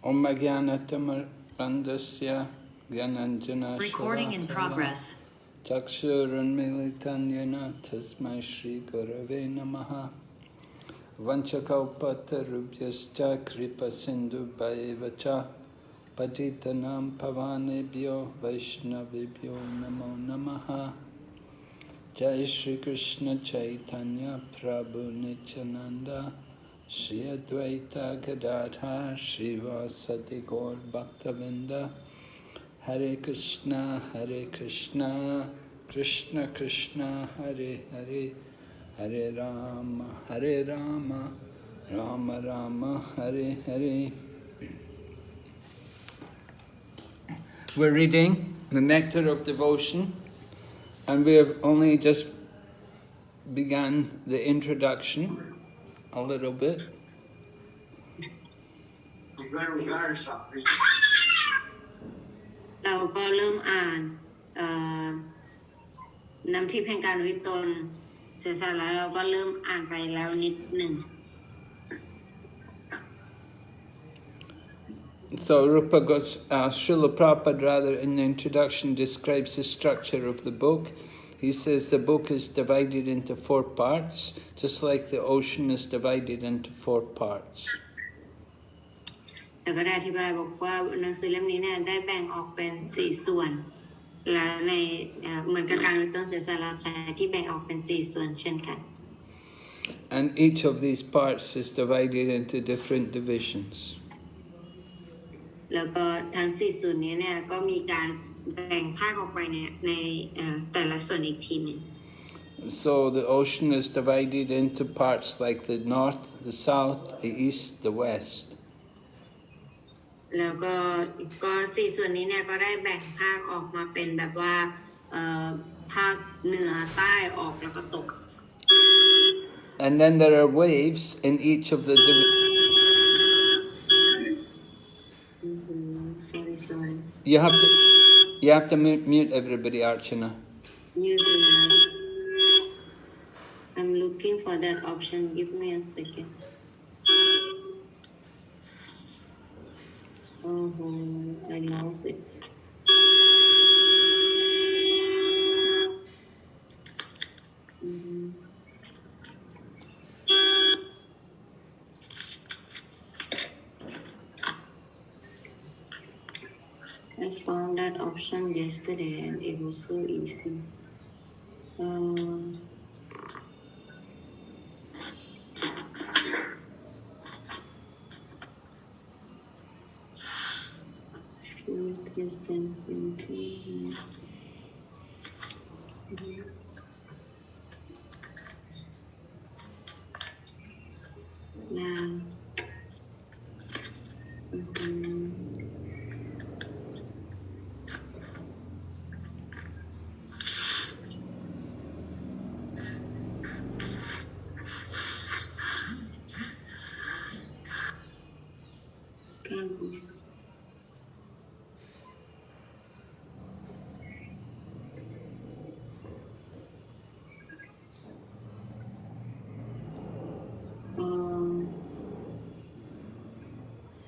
Om Jnanatamrandasya Gyananjana Shalakaya Chakshurunmilitanyana Tasmai Shri Gurave Namaha Vanchakaupatarubhyascha Kripa Sindhu Bhaivacha Patitanam Pavanebhyo Vaishnavibhyo Namo Namaha Jai Shri Krishna Chaitanya Prabhu Nityananda Shri Advaita Gadadhar Srivasadi Gaur Bhaktavinda Hare Krishna Krishna Krishna Hare Hare Hare Rama Rama Rama Hare Hare. We're reading the Nectar of Devotion, and we have only just begun the introduction a little bit. เราก็เริ่มอ่านนำทิพย์แห่งการวิตนเสร็จแล้วเราก็เริ่มอ่านไปแล้วนิดหนึ่ง So Srila Prabhupada rather in the introduction describes the structure of the book. He says the book is divided into 4 parts, just like the ocean is divided into 4 parts. แล้วก็ได้อธิบายบอกว่าหนังสือเล่มนี้เนี่ยได้แบ่งออกเป็น4ส่วนและในเหมือนกับการวิตนเสสารชัยที่แบ่งออกเป็น4ส่วนเช่นกัน And each of these parts is divided into different divisions. แล้วก็ทั้ง4ส่วนนี้เนี่ยก็มีการแบ่งภาคออกไปในแต่ละส่วนอีกทีนึง So the ocean is divided into parts like the north, the south, the east, the west. แล้วก็4ส่วนนี้เนี่ยก็ได้แบ่งภาคออกมาเป็นแบบว่าภาคเหนือใต้ออกแล้วก็ตก And then there are waves in each of the sorry. You have to mute everybody, Archana. Yes, I'm looking for that option. Give me a second. Oh, I lost it. I found that option yesterday and it was so easy. Present into yeah.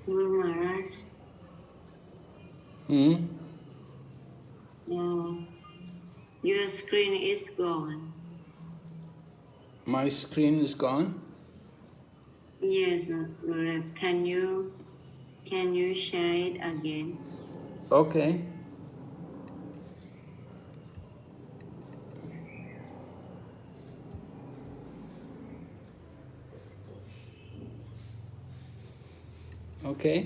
Guru Maharaj. Your screen is gone. My screen is gone? Yes, Guru. Can you share it again? Okay. Okay?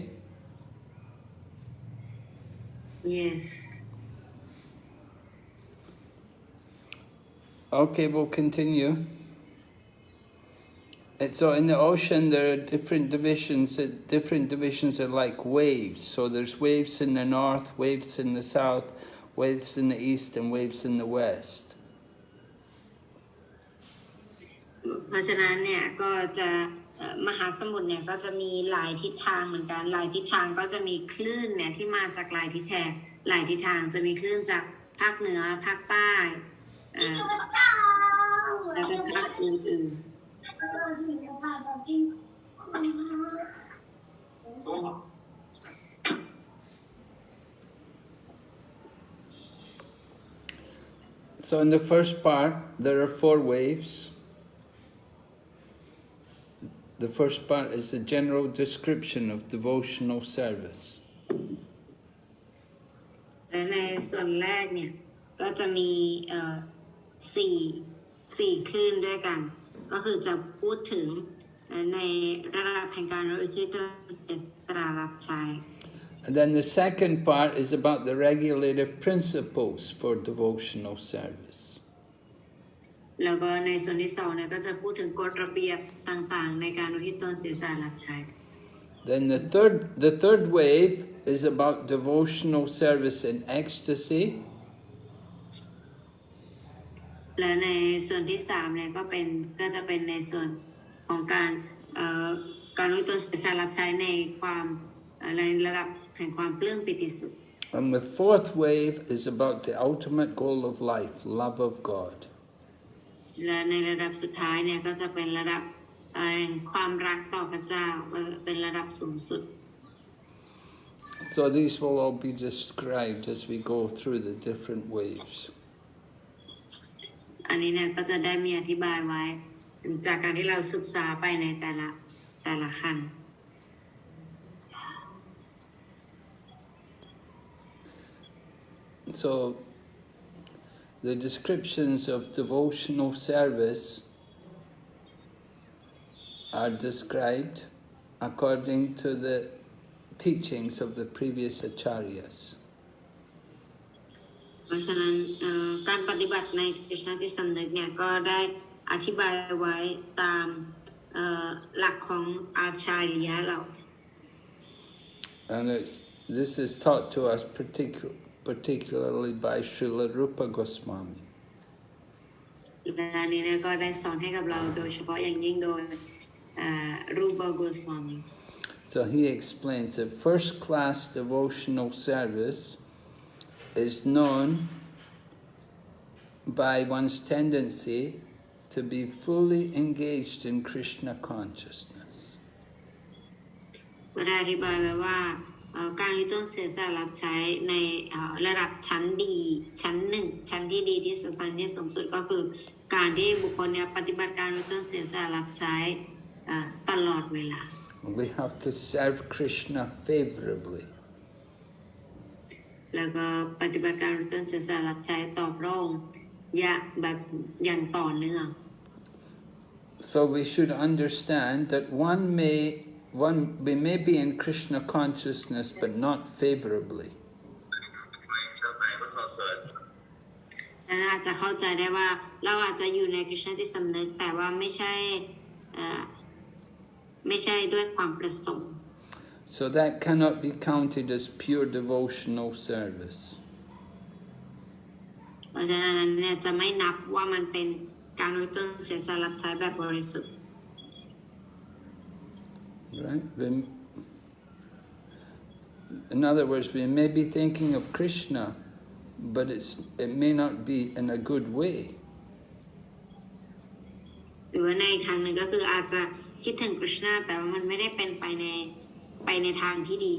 Yes. Okay, we'll continue. And so in the ocean there are different divisions. Different divisions are like waves. So there's waves in the north, waves in the south, waves in the east, and waves in the west. เพราะฉะนั้นเนี่ยก็จะมหาสมุทรเนี่ยก็จะมีหลายทิศทางเหมือนกันหลายทิศทางก็จะมีคลื่นเนี่ยที่มาจากหลายทิศทางจะมีคลื่นจากภาคเหนือภาคใต้แล้วก็ภาคอื่นๆ So in the first part, there are 4 waves. The first part is a general description of devotional service. และในส่วนแรกเนี่ยก็จะมีสี่คลื่นด้วยกันก็คือจะพูดถึงในระดับแห่งการอุทิศตนเสียสละรับใช้ And then the second part is about the regulative principles for devotional service. แล้วก็ในส่วนที่2เนี่ยก็จะพูดถึงกฎระเบียบต่างๆในการอุทิศตนเสียสละรับใช้ Then the third wave is about devotional service in ecstasy. และในส่วนที่3เนี่ยก็จะเป็นในส่วนของการอุทิศตนเสียสละรับใช้ในความในระดับแห่งความปลื้มปิติสุข And the fourth wave is about the ultimate goal of life, love of God. และในระดับสุดท้ายเนี่ยก็จะเป็นระดับความรักต่อพระเจ้าเป็นระดับสูงสุด So these will all be described as we go through the different waves. อันนี้เนี่ยก็จะได้มีอธิบายไว้จากการที่เราศึกษาไปในแต่ละขั้น So the descriptions of devotional service are described according to the teachings of the previous acharyas. เพราะฉะนั้นการปฏิบัติในคริสตจิตสำนึกเนี่ยก็ได้อธิบายไว้ตามหลักของอาชาริยะเรา And this is taught to us particularly by Srila Rupa Goswami. และอันนี้เนี่ยก็ได้สอนให้กับเราโดยเฉพาะอย่างยิ่งโดยรูปโกสวามี So he explains that first-class devotional service is known by one's tendency to be fully engaged in Krishna consciousness. ก็ได้อธิบายไว้ว่าการที่ต้องเสียสละรับใช้ในระดับชั้นดีชั้น1ชั้นที่ดีที่สุดชั้นที่สูงสุดก็คือการที่บุคคลเนี่ยปฏิบัติการต้องเสียสละรับใช้ตลอดเวลา We have to serve Krishna favorably. แล้วก็ปฏิบัติการต้องเสียสละรับใช้ต่อพระองค์อย่างต่อเนื่อง So we should understand that we may be in Krishna consciousness but not favorably. และอาจจะเข้าใจได้ว่าเราอาจจะอยู่ในคริสตจิตสำนึกแต่ว่าไม่ใช่ด้วยความประสงค์ So that cannot be counted as pure devotional service. เพราะฉะนั้นเนี่ยจะไม่นับว่ามันเป็นการอุทิศตนเสียสละรับใช้แบบบริสุทธิ์ Right? In other words, we may be thinking of Krishna, but it may not be in a good way. หรือว่าในทางหนึ่งก็คืออาจจะคิดถึงคริชนาแต่ว่ามันไม่ได้เป็นไปในทางที่ดี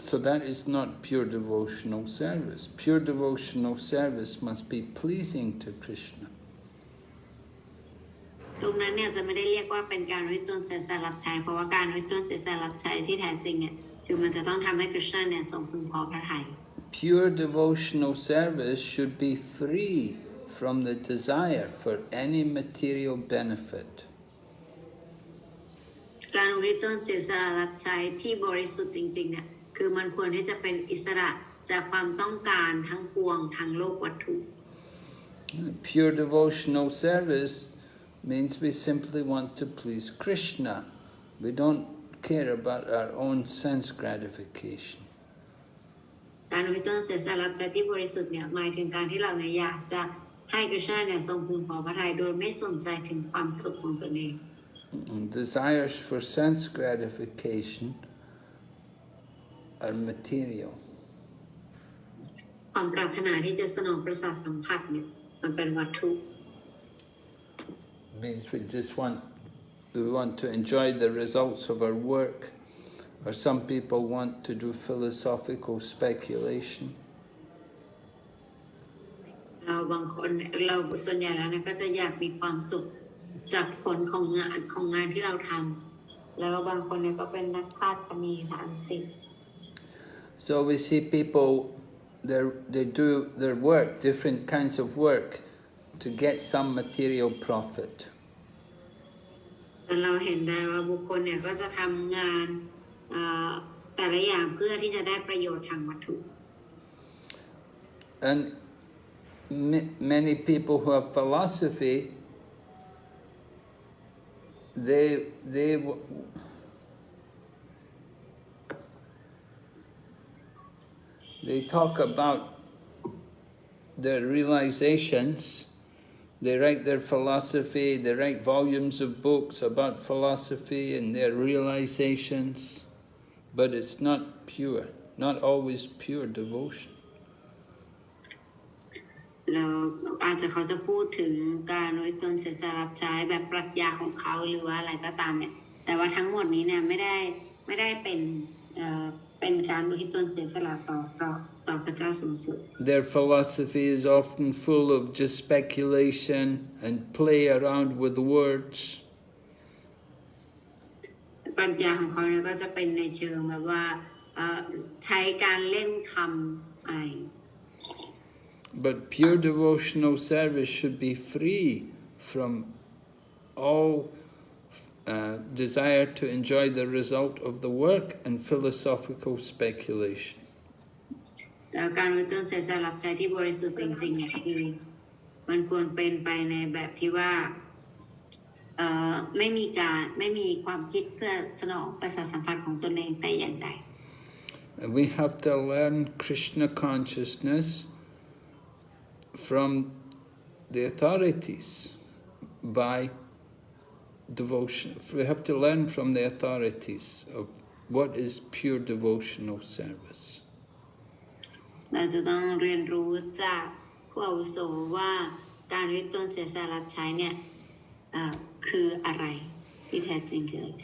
So that is not pure devotional service. Pure devotional service must be pleasing to Krishna. ตรงนั้นเนี่ยจะไม่ได้เรียกว่าเป็นการอุทิศตนเสียสละรับใช้เพราะว่าการอุทิศตนเสียสละรับใช้ที่แท้จริงเนี่ยคือมันจะต้องทำให้คริชนาเนี่ยทรงพึงพอพระทัย Pure devotional service should be free from the desire for any material benefit. การอุทิศตนเสียสละรับใช้ที่บริสุทธิ์จริงๆเนี่ยคือมันควรที่จะเป็นอิสระจากความต้องการทั้งปวงทางโลกวัตถุ Pure devotional service means we simply want to please Krishna. We don't care about our own sense gratification. การอุทิศตนเสียสละรับใช้ที่บริสุทธิ์เนี่ยหมายถึงการที่เราเนี่ยอยากจะให้คริชนาเนี่ยทรงพึงพอพระทัยโดยไม่สนใจถึงความสุขของตนเอง Desires for sense gratification are material. ความปรารถนาที่จะสนองประสาทสัมผัสเนี่ยมันเป็นวัตถุ Means we want to enjoy the results of our work, or some people want to do philosophical speculation. บางคนเราส่วนใหญ่แล้วเนี่ยก็จะอยากมีความสุขจากผลของงานที่เราทำแล้วบางคนเนี่ยก็เป็นนักคาดคะเนทางจิต So we see people, they do their work, different kinds of work, to get some material profit. เราเห็นได้ว่าบุคคลเนี่ยก็จะทำงานแต่ละอย่างเพื่อที่จะได้ประโยชน์ทางวัตถุ And many people who have philosophy, they talk about their realizations. They write their philosophy, they write volumes of books about philosophy and their realizations, but it's not pure, not always pure devotion. แล้วอาจจะเขาจะพูดถึงการไว้ตนเสียสละรับใช้แบบปรัชญาของเขาหรือว่าอะไรก็ตามเนี่ยแต่ว่าทั้งหมดนี้เนี่ยไม่ได้เป็นการอุทิศตนเสียสละต่อพระเจ้าสูงสุด Their philosophy is often full of just speculation and play around with words. ปรัชญาของเขาเนี่ยก็จะเป็นในเชิงแบบว่าใช้การเล่นคำอะไร But pure devotional service should be free from all desire to enjoy the result of the work and philosophical speculation. แล้วการอุทิศตนเสียสละรับใช้ที่บริสุทธิ์จริงๆเนี่ยคือมันควรเป็นไปในแบบที่ว่าไม่มีความคิดเพื่อสนองประสาทสัมผัสของตนเองแต่อย่างใด And we have to learn Krishna consciousness from the authorities by devotion. We have to learn from the authorities of what is pure devotional service. เราจะต้องเรียนรู้จากผู้อาวุโสว่าการอุทิศตนเสียสละรับใช้เนี่ยคืออะไรที่แท้จริงคืออะไร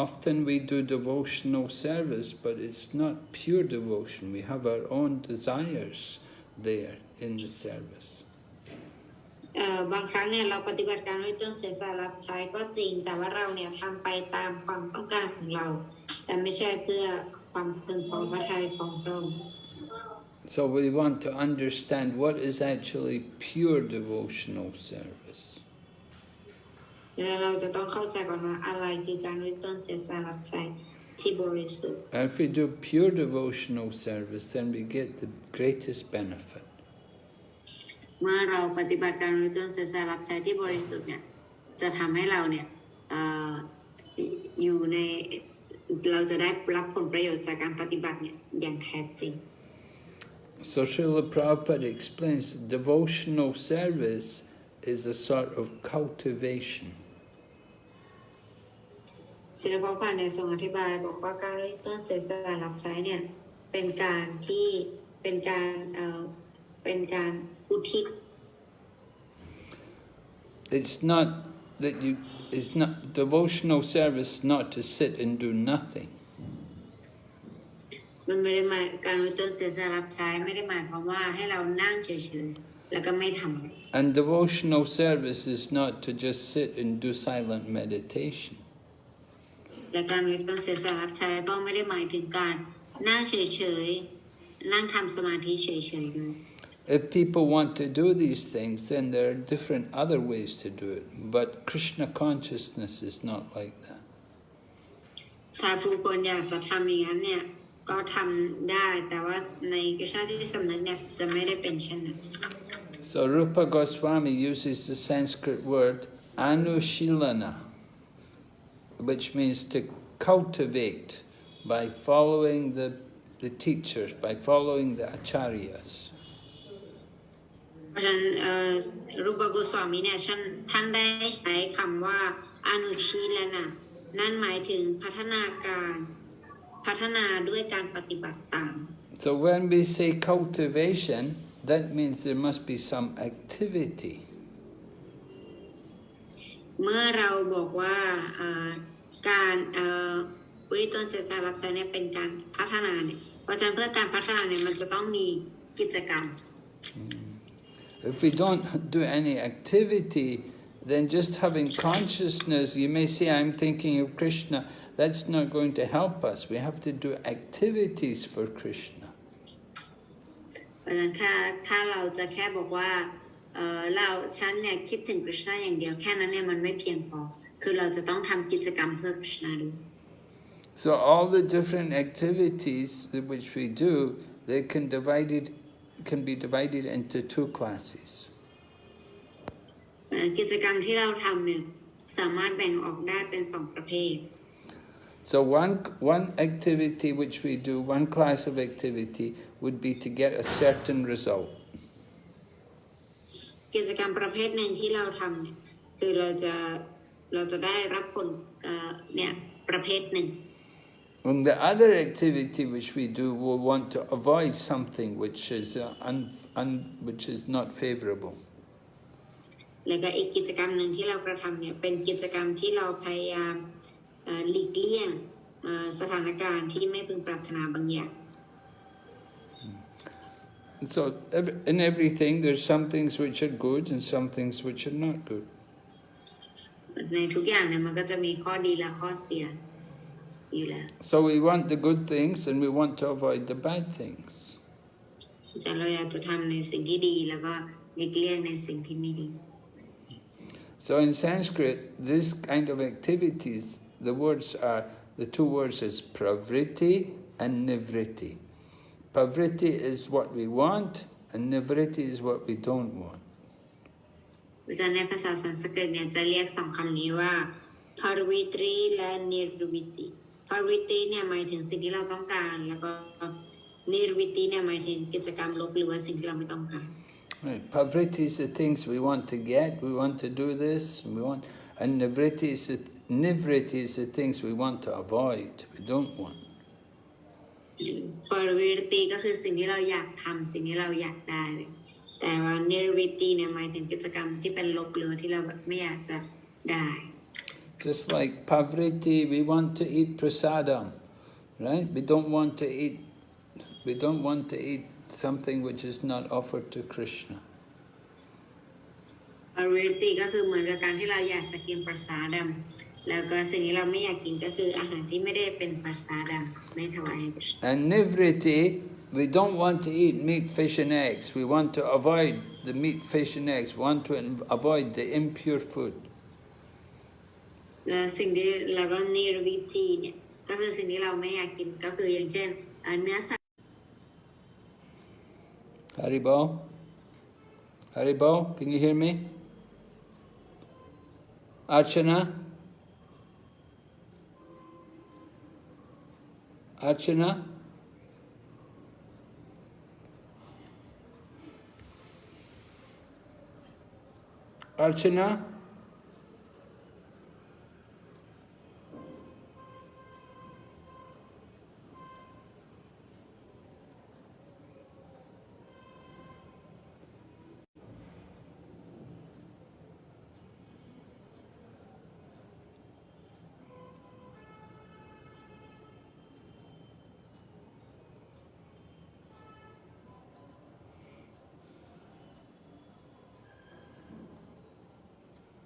Often we do devotional service, but it's not pure devotion. We have our own desires there in the service. บางครั้งเนี่ยเราปฏิบัติการอุทิศตนเสียสละรับใช้ก็จริงแต่ว่าเราเนี่ยทำไปตามความต้องการของเราแต่ไม่ใช่เพื่อความพึงพอพระทัยของพระองค์ So we want to understand what is actually pure devotional service. แล้วเราจะต้องเข้าใจก่อนว่าอะไรคือการอุทิศตนเสียสละรับใช้ที่บริสุทธิ์ And if we do pure devotional service, then we get the greatest benefit. เมื่อเราปฏิบัติการอุทิศตนเสียสละรับใช้ที่บริสุทธิ์เนี่ยจะทำให้เราเนี่ยอยู่ในเราจะได้รับผลประโยชน์จากการปฏิบัติเนี่ยอย่างแท้จริง So Srila Prabhupada explains that devotional service is a sort of cultivation. ศิลปะผ่านในทรงอธิบายบอกว่าการอุทิศตนเสียสละรับใช้เนี่ยเป็นการอุทิศ It's not that it's not devotional service not to sit and do nothing. มันไม่ได้หมายการอุทิศตนเสียสละรับใช้ไม่ได้หมายความว่าให้เรานั่งเฉยๆแล้วก็ไม่ทำ And devotional service is not to just sit and do silent meditation. และการอุทิศตนเสียสละรับใช้ก็ไม่ได้หมายถึงการนั่งเฉยๆนั่งทำสมาธิเฉยๆด้วย If people want to do these things, then there are different other ways to do it. But Krishna consciousness is not like that. ถ้าผู้คนอยากจะทำอย่างนั้นเนี่ยก็ทำได้แต่ว่าในกษัตริย์ที่สำนึกเนี่ยจะไม่ได้เป็นเช่นนั้น So Rupa Goswami uses the Sanskrit word anushilana, which means to cultivate by following the teachers, by following the acharyas. เพราะฉะนั้นรูปโกสวามีเนี่ยท่านได้ใช้คำว่าอนุชีลนะนั่นหมายถึงพัฒนาด้วยการปฏิบัติตาม So when we say cultivation, that means there must be some activity. เมื่อเราบอกว่าการอุทิศตนเสียสละรับใช้เนี่ยเป็นการพัฒนาเนี่ยเพราะฉะนั้นเพื่อการพัฒนาเนี่ยมันจะต้องมีกิจกรรม If we don't do any activity, then just having consciousness, you may say, I'm thinking of Krishna, that's not going to help us. We have to do activities for Krishna. เพราะฉะนั้นถ้าเราจะแค่บอกว่าฉันเนี่ยคิดถึง Krishna อย่างเดียวแค่นั้นเนี่ยมันไม่เพียงพอคือเราจะต้องทำกิจกรรมเพื่อ Krishna ด้วย So all the different activities which we do, they can be divided into two classes. กิจกรรมที่เราทำเนี่ยสามารถแบ่งออกได้เป็นสองประเภท So one activity which we do, one class of activity, would be to get a certain result. กิจกรรมประเภทหนึ่งที่เราทำเนี่ยคือเราจะได้รับผลเนี่ยประเภทหนึ่ง And the other activity which we do, we'll want to avoid something which is not favorable. แล้วก็อีกกิจกรรมหนึ่งที่เรากระทำเนี่ยเป็นกิจกรรมที่เราพยายามหลีกเลี่ยงสถานการณ์ที่ไม่พึงปรารถนาบางอย่าง So in everything, there's some things which are good and some things which are not good. ในทุกอย่างเนี่ยมันก็จะมีข้อดีและข้อเสียอยู่แล้ว So we want the good things and we want to avoid the bad things. แต่เราอยากจะทำในสิ่งที่ดีแล้วก็หลีกเลี่ยงในสิ่งที่ไม่ดี So in Sanskrit, this kind of activities, the two words is pravritti and nivritti. Pravritti is what we want and nivritti is what we don't want. ในภาษาสันสกฤตเนี่ยจะเรียกสองคำนี้ว่า parvitri และ nirviti parvitri เนี่ยหมายถึงสิ่งที่เราต้องการแล้วก็ nirviti เนี่ยหมายถึงกิจกรรมลบหรือว่าสิ่งที่เราไม่ต้องการ Right. Pravritti is the things we want to get, we want to do this, and nivritti is the things we want to avoid, we don't want. parvritti ก็คือสิ่งที่เราอยากทำสิ่งที่เราอยากได้แต่ว่า nirviti เนี่ยหมายถึงกิจกรรมที่เป็นลบหรือที่เราแบบไม่อยากจะได้ Just like pravritti, we want to eat prasadam, right? We don't want to eat something which is not offered to Krishna. parvritti ก็คือเหมือนกับการที่เราอยากจะกินประสาดัมแล้วก็สิ่งที่เราไม่อยากกินก็คืออาหารที่ไม่ได้เป็นประสาดัมไม่ถวายให้ Krishna. And nivritti, we don't want to eat meat, fish and eggs. We want to avoid the meat, fish and eggs. We want to avoid the impure food. แล้วสิ่งที่เราก็ nirviti เนี่ยก็คือสิ่งที่เราไม่อยากกินก็คืออย่างเช่นเนื้อสัตว์ Haribo, can you hear me? Archana? Archana?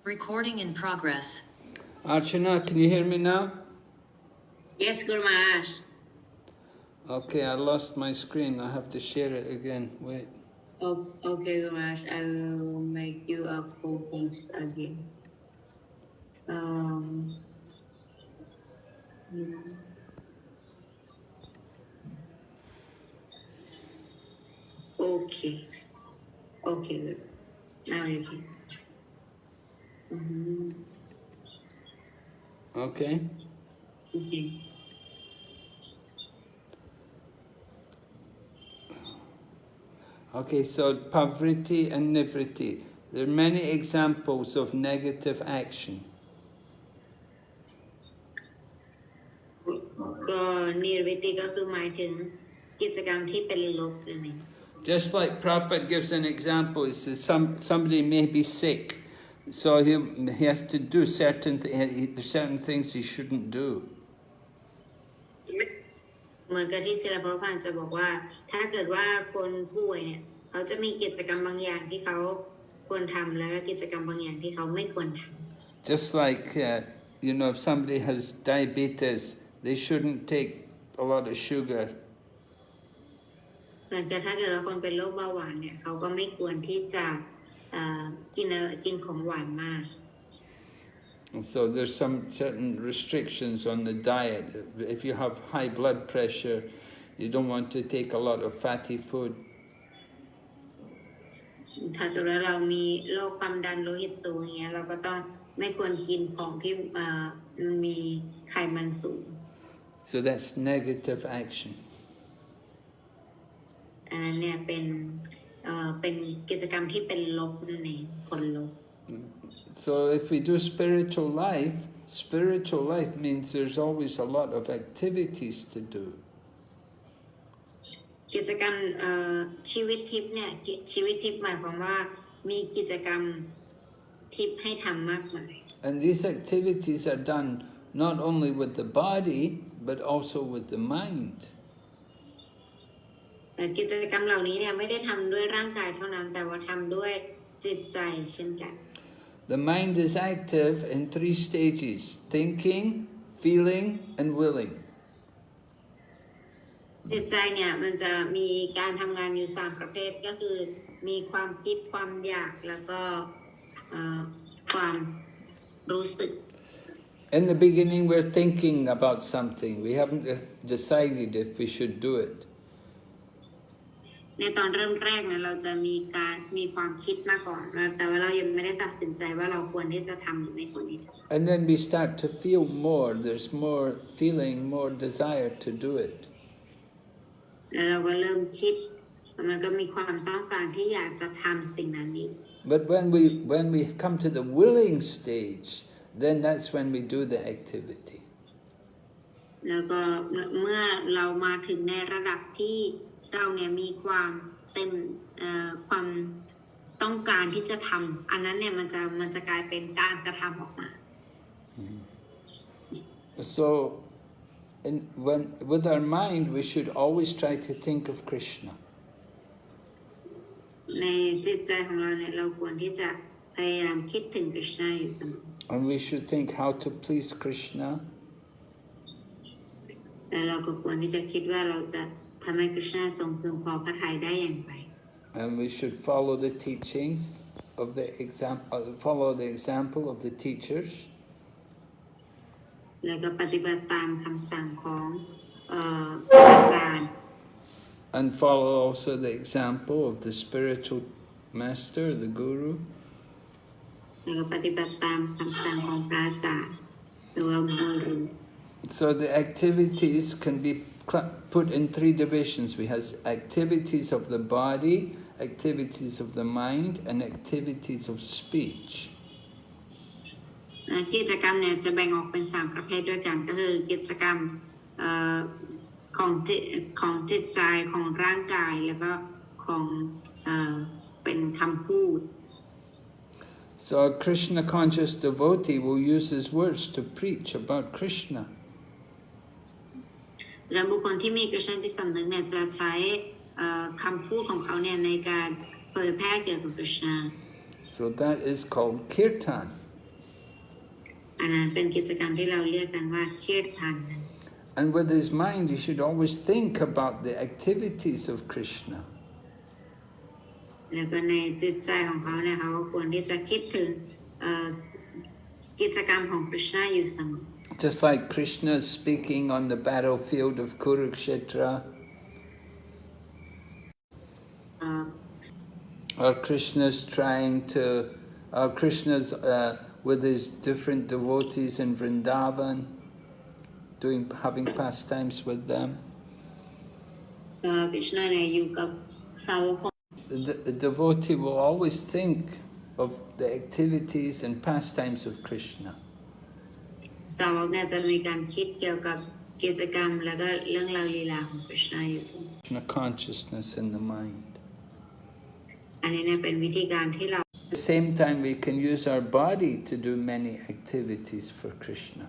Recording in progress. Archana, can you hear me now? Yes, Guru Maharaj. Okay, I lost my screen. I have to share it again. Wait. Okay, Guru Maharaj. I will make you a focus again. Okay. Okay, Guru. Now you can. Okay. Okay. Okay, so pavriti and nivritti. There are many examples of negative action. ก็ nirviti ก็คือหมายถึงกิจกรรมที่เป็นลบนั่นเอง Just like Prabhupada gives an example, he says somebody may be sick, so he has to do certain things he shouldn't do. เหมือนกับที่ศิลปะพันธ์จะบอกว่าถ้าเกิดว่าคนป่วยเนี่ย เขาจะมีกิจกรรมบางอย่างที่เขาควรทำแล้วก็กิจกรรมบางอย่างที่เขาไม่ควรทำ Just like, if somebody has diabetes, they shouldn't take a lot of sugar. เหมือนกับถ้าเกิดว่าคนเป็นโรคเบาหวานเนี่ยเขาก็ไม่ควรที่จะกินของหวานมาก So there's some certain restrictions on the diet. If you have high blood pressure, you don't want to take a lot of fatty food. ถ้าเกิดว่าเรามีโรคความดันโลหิตสูงอย่างเงี้ยเราก็ต้องไม่ควรกินของที่มีไขมันสูง So that's negative action. อันนั้นเนี่ยเป็นกิจกรรมที่เป็นลบนั่นเองผลลบ So if we do spiritual life means there's always a lot of activities to do. กิจกรรมชีวิตทิพย์เนี่ยชีวิตทิพย์หมายความว่ามีกิจกรรมทิพย์ให้ทำมากมาย And these activities are done not only with the body but also with the mind. แต่กิจกรรมเหล่านี้เนี่ยไม่ได้ทำด้วยร่างกายเท่านั้นแต่ว่าทำด้วยจิตใจเช่นกัน The mind is active in 3 stages: thinking, feeling, and willing. จิตใจเนี่ยมันจะมีการทำงานอยู่3ประเภทก็คือมีความคิดความอยากแล้วก็ความรู้สึก In the beginning we're thinking about something. We haven't decided if we should do it. ในตอนเริ่มแรกเนี่ยเราจะมีความคิดมาก่อนแต่ว่าเรายังไม่ได้ตัดสินใจว่าเราควรที่จะทำหรือไม่ควรที่จะ And then we start to feel more. There's more feeling, more desire to do it. แล้วเราก็เริ่มคิดมันก็มีความต้องการที่อยากจะทำสิ่งนั้นอีก But when we come to the willing stage, then that's when we do the activity. แล้วก็เมื่อเรามาถึงในระดับที่เราเนี่ยมีความความต้องการที่จะทำอันนั้นเนี่ยมันจะกลายเป็นการกระทำออกมา So with our mind we should always try to think of Krishna. ในจิตใจของเราเนี่ยเราควรที่จะพยายามคิดถึงกฤษณะอยู่เสมอ And we should think how to please Krishna. และเราก็ควรที่จะคิดว่าเราจะทำให้กฤษณะทรงพึงพอพระทัยได้อย่างไร And we should follow the teachings of follow the example of the teachers. แล้วก็ปฏิบัติตามคำสั่งของอาจารย์ And follow also the example of the spiritual master, the guru. แล้วก็ปฏิบัติตามคำสั่งของพระอาจารย์หรือว่ากูรู So the activities can be put in 3 divisions. We have activities of the body, activities of the mind, and activities of speech. กิจกรรมเนี่ยจะแบ่งออกเป็น3ประเภทด้วยกันก็คือกิจกรรมของจิตใจของร่างกายแล้วก็ของเป็นคำพูด So a Krishna conscious devotee will use his words to preach about Krishna. และบุคคลที่มีกฤษณจิตสำนึกเนี่ยจะใช้คำพูดของเขาเนี่ยในการเผยแพร่เกี่ยวกับกฤษณะ So that is called kirtan. อันนั้นเป็นกิจกรรมที่เราเรียกกันว่าคีรตัน And with his mind, he should always think about the activities of Krishna. แล้วก็ในจิตใจของเขาเนี่ยเขาควรที่จะคิดถึงกิจกรรมของกฤษณะอยู่เสมอ Just like Krishna is speaking on the battlefield of Kurukshetra, or Krishna's with his different devotees in Vrindavan, having pastimes with them. กฤษณะเนี่ยอยู่กับสาวก The devotee will always think of the activities and pastimes of Krishna. สาวกเนี่ยจะมีการคิดเกี่ยวกับกิจกรรมแล้วก็เรื่องราวลีลาของกฤษณะอยู่เสมอ Krishna consciousness in the mind. อันนี้เนี่ยเป็นวิธีการที่เรา At the same time, we can use our body to do many activities for Krishna.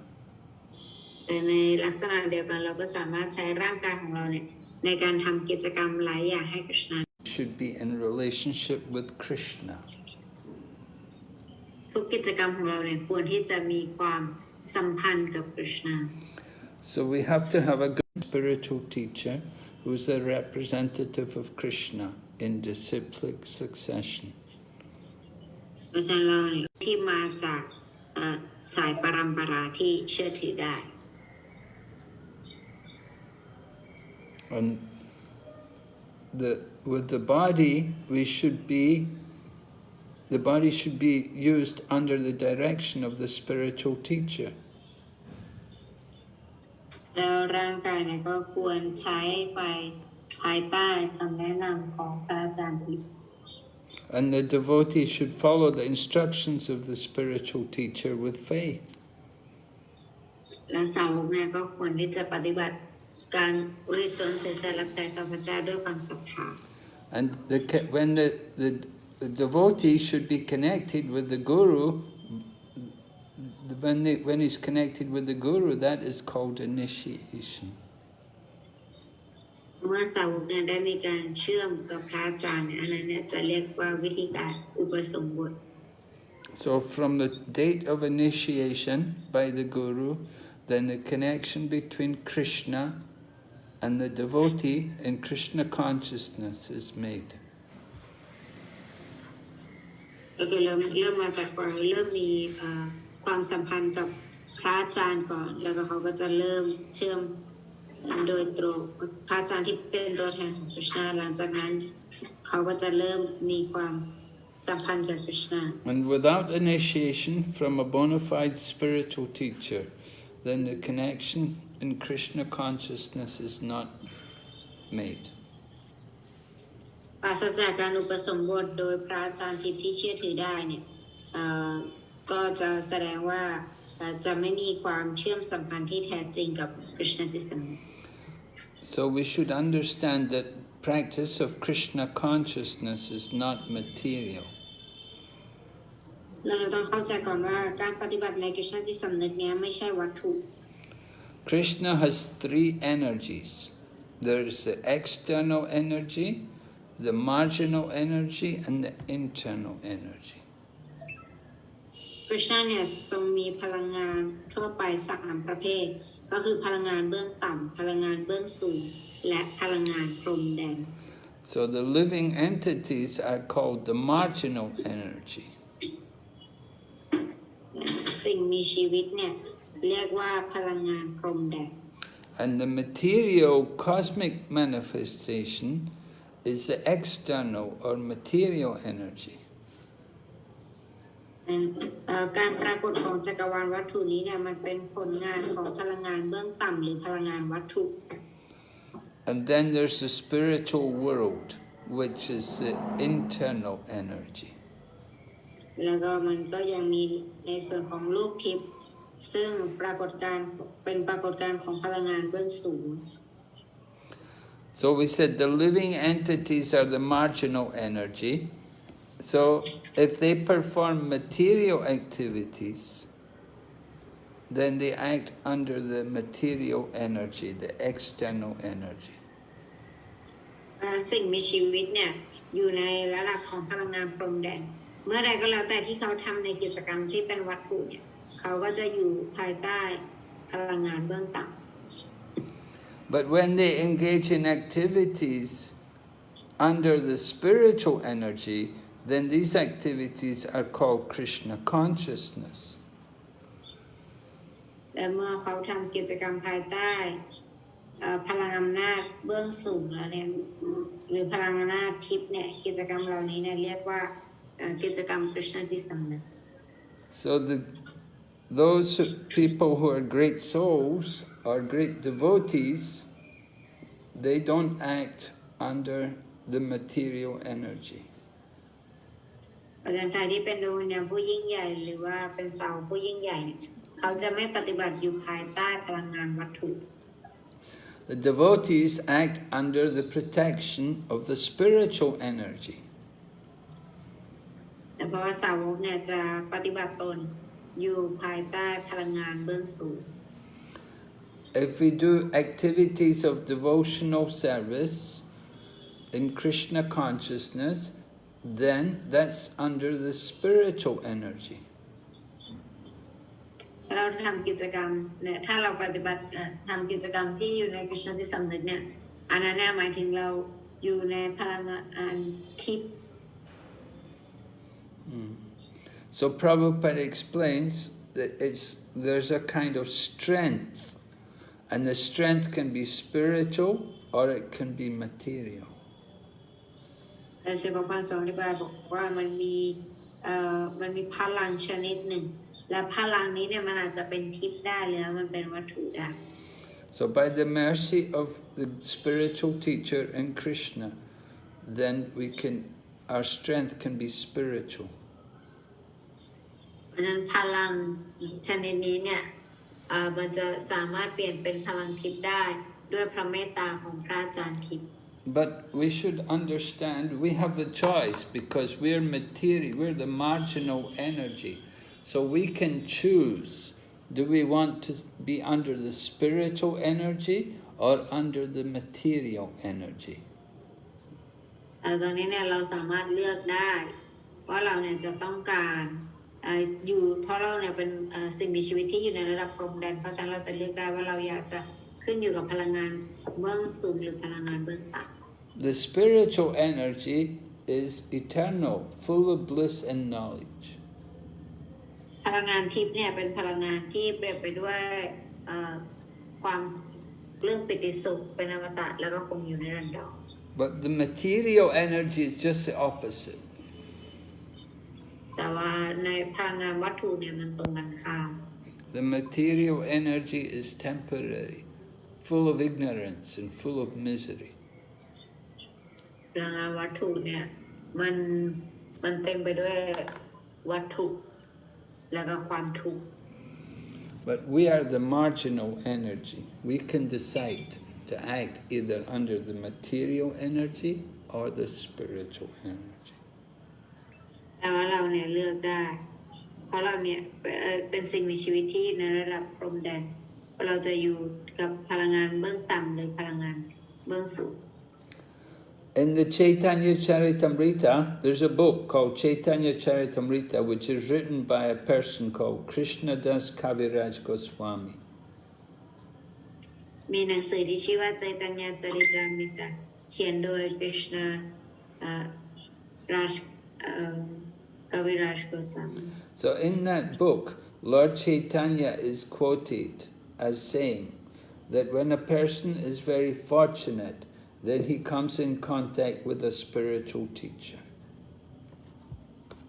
แต่ในลักษณะเดียวกันเราก็สามารถใช้ร่างกายของเราเนี่ยในการทำกิจกรรมหลายอย่างให้กฤษณะ should be in relationship with Krishna. ทุกกิจกรรมของเราเนี่ยควรที่จะมีความสัมพันธ์กับคริชนา So we have to have a good spiritual teacher who is a representative of Krishna in disciplic succession. เพราะฉะนั้นเราเนี่ยที่มาจากสายปรัมปราที่เชื่อถือได้ And with the body, the body should be used under the direction of the spiritual teacher. แล้วร่างกายเนี่ยก็ควรใช้ไปภายใต้คำแนะนำของพระอาจารย์ทิพย์ And the devotee should follow the instructions of the spiritual teacher with faith. และสาวกเนี่ยก็ควรที่จะปฏิบัติการอุทิศตนเสียสละรับใจต่อพระเจ้าด้วยความศรัทธา And when the devotee should be connected with the guru, when he's connected with the guru, that is called initiation. เมื่อสาวกเนี่ยได้มีการเชื่อมกับพระอาจารย์เนี่ยอันนั้นเนี่ยจะเรียกว่าวิธีการอุปสมบท So from the date of initiation by the guru, then the connection between Krishna and the devotee in Krishna consciousness is made. ก็คือเริ่มมาจากก่อนเริ่มมีความสัมพันธ์กับพระอาจารย์ก่อนแล้วก็เขาก็จะเริ่มเชื่อมโดยตรงพระอาจารย์ที่เป็นตัวแทนของคริชนาหลังจากนั้นเขาก็จะเริ่มมีความสัมพันธ์กับคริชนา And without initiation from a bona fide spiritual teacher, then the connection in Krishna consciousness is not made. ปราศจากการอุปสมบทโดยพระอาจารย์ที่เชื่อถือได้เนี่ยก็จะแสดงว่าจะไม่มีความเชื่อมสัมพันธ์ที่แท้จริงกับคริชนาติสม So we should understand that practice of Krishna consciousness is not material. เราต้องเข้าใจก่อนว่าการปฏิบัติในคริชนาติสำนึกเนี้ยไม่ใช่วัตถุ Krishna has three energies. There is the external energy, the marginal energy, and the internal energy. คริชนาเนี่ยทรงมีพลังงานทั่วไป3ประเภทก็คือพลังงานเบื้องต่ำพลังงานเบื้องสูงและพลังงานพรมแดน So the living entities are called the marginal energy. สิ่งมีชีวิตเนี่ยเรียกว่าพลังงานพรมแดน And the material cosmic manifestation is the external or material energy. การปรากฏของจักรวาลวัตถุนี้เนี่ยมันเป็นผลงานของพลังงานเบื้องต่ำหรือพลังงานวัตถุ And then there's the spiritual world, which is the internal energy. แล้วก็มันก็ยังมีในส่วนของโลกทิพย์ซึ่งเป็นปรากฏการณ์ของพลังงานเบื้องสูง So we said the living entities are the marginal energy. So if they perform material activities, then they act under the material energy, the external energy. สิ่งมีชีวิตเนี่ยอยู่ในระดับของพลังงานพรมแดนเมื่อใดก็แล้วแต่ที่เขาทำในกิจกรรมที่เป็นวัตถุเนี่ยเขาก็จะอยู่ภายใต้พลังงานเบื้องต่ำ But when they engage in activities under the spiritual energy, then these activities are called Krishna consciousness. และเมื่อเขาทำกิจกรรมภายใต้พลังอำนาจเบื้องสูงแล้วเนี่ยหรือพลังอำนาจทิพย์เนี่ยกิจกรรมเหล่านี้เนี่ยเรียกว่ากิจกรรมคริชนาจิตสำนึก So those people who are great souls or great devotees, they don't act under the material energy. เพราะฉะนั้นใครที่เป็นดวงวิญญาณผู้ยิ่งใหญ่หรือว่าเป็นสาวผู้ยิ่งใหญ่เขาจะไม่ปฏิบัติอยู่ภายใต้พลังงานวัตถุ The devotees act under the protection of the spiritual energy. แต่เพราะว่าสาวกเนี่ยจะปฏิบัติตนอยู่ภายใต้พลังงานเบื้องสูง If we do activities of devotional service in Krishna consciousness, then that's under the spiritual energy. เราทำกิจกรรมเนี่ยถ้าเราปฏิบัติทำกิจกรรมที่อยู่ในกฤษณจิตสำนึกเนี่ยอันนั้นหมายถึงเราอยู่ในพลังงานทิพย์ So Prabhupada explains that there's a kind of strength, and the strength can be spiritual or it can be material. แต่เชฟพันธ์สอนที่บอกว่ามันมีพลังชนิดหนึ่งและพลังนี้เนี่ยมันอาจจะเป็นทิพย์ได้หรือมันเป็นวัตถุได้ So by the mercy of the spiritual teacher in Krishna, then our strength can be spiritual. เพราะฉะนั้นพลังชนิดนี้เนี่ยมันจะสามารถเปลี่ยนเป็นพลังทิพย์ได้ด้วยพระเมตตาของพระอาจารย์ทิพย์ But we should understand we have the choice because we're material, we're the marginal energy. So we can choose, do we want to be under the spiritual energy or under the material energy? ตอนนี้เนี่ยเราสามารถเลือกได้ว่าเราเนี่ยจะต้องการอยู่เพราะเราเนี่ยเป็นสิ่งมีชีวิตที่อยู่ในระดับพรหมแดนเพราะฉะนั้นเราจะเลือกได้ว่าเราอยากจะขึ้นอยู่กับพลังงานเบื้องสูงหรือพลังงานเบื้องต่ำ The spiritual energy is eternal, full of bliss and knowledge. พลังงานทิพย์เนี่ยเป็นพลังงานที่เปรียบไปด้วยความเรื่องปิติสุขเป็นอมตะแล้วก็คงอยู่ในรันดร But the material energy is just the opposite. แต่ว่าในพลังงานวัตถุเนี่ยมันตรงกันข้าม The material energy is temporary, full of ignorance and full of misery. พลังงานวัตถุเนี่ยมันเต็มไปด้วยวัตถุแล้วก็ความทุกข์ But we are the marginal energy. We can decide to act either under the material energy or the spiritual energy. แต่ว่าเราเนี่ยเลือกได้เพราะเราเนี่ยเป็นสิ่งมีชีวิตที่ในระดับพรหมแดนเราจะอยู่กับพลังงานเบื้องต่ำหรือพลังงานเบื้องสูง In the Chaitanya Charitamrita, there's a book called Chaitanya Charitamrita, which is written by a person called Krishnadas Kaviraj Goswami. มีหนังสือที่ชื่อว่า Chaitanya Charitamrita เขียนโดย Krishna Kaviraj Goswami. So in that book, Lord Chaitanya is quoted as saying that when a person is very fortunate, then he comes in contact with a spiritual teacher.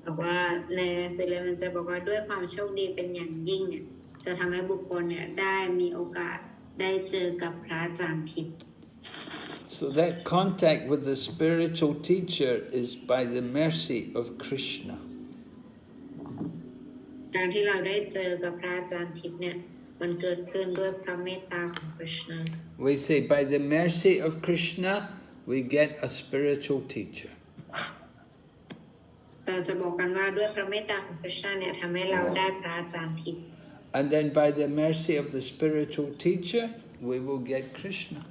บอกว่าในสื่อมันจะบอกว่าด้วยความโชคดีเป็นอย่างยิ่งเนี่ยจะทำให้บุคคลเนี่ยได้มีโอกาสได้เจอกับพระอาจารย์ทิพย์ So that contact with the spiritual teacher is by the mercy of Krishna. การที่เราได้เจอกับพระอาจารย์ทิพย์เนี่ยมันเกิดขึ้นด้วยพระเมตตาของพระเจ้า We say by the mercy of Krishna we get a spiritual teacher. เราจะบอกกันว่าด้วยพระเมตตาของพระเจ้าเนี่ยทำให้เราได้พระอาจารย์ทิพย์ And then by the mercy of the spiritual teacher we will get Krishna.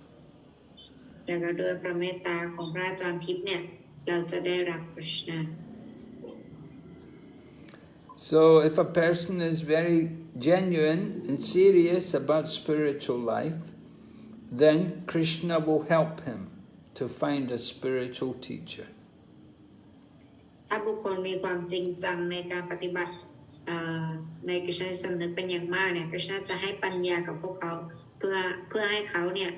แล้วก็ด้วยพระเมตตาของพระอาจารย์ทิพย์เนี่ยเราจะได้รับพระเจ้า So if a person is very genuine and serious about spiritual life, then Krishna will help him to find a spiritual teacher. ถ้าบุคคลมีความจริงจังในการปฏิบัติในกฤษณสำนึกเป็นอย่างมากเนี่ยกฤษณจะให้ปัญญากับพวกเขาเพื่อให้เขาเนี่ย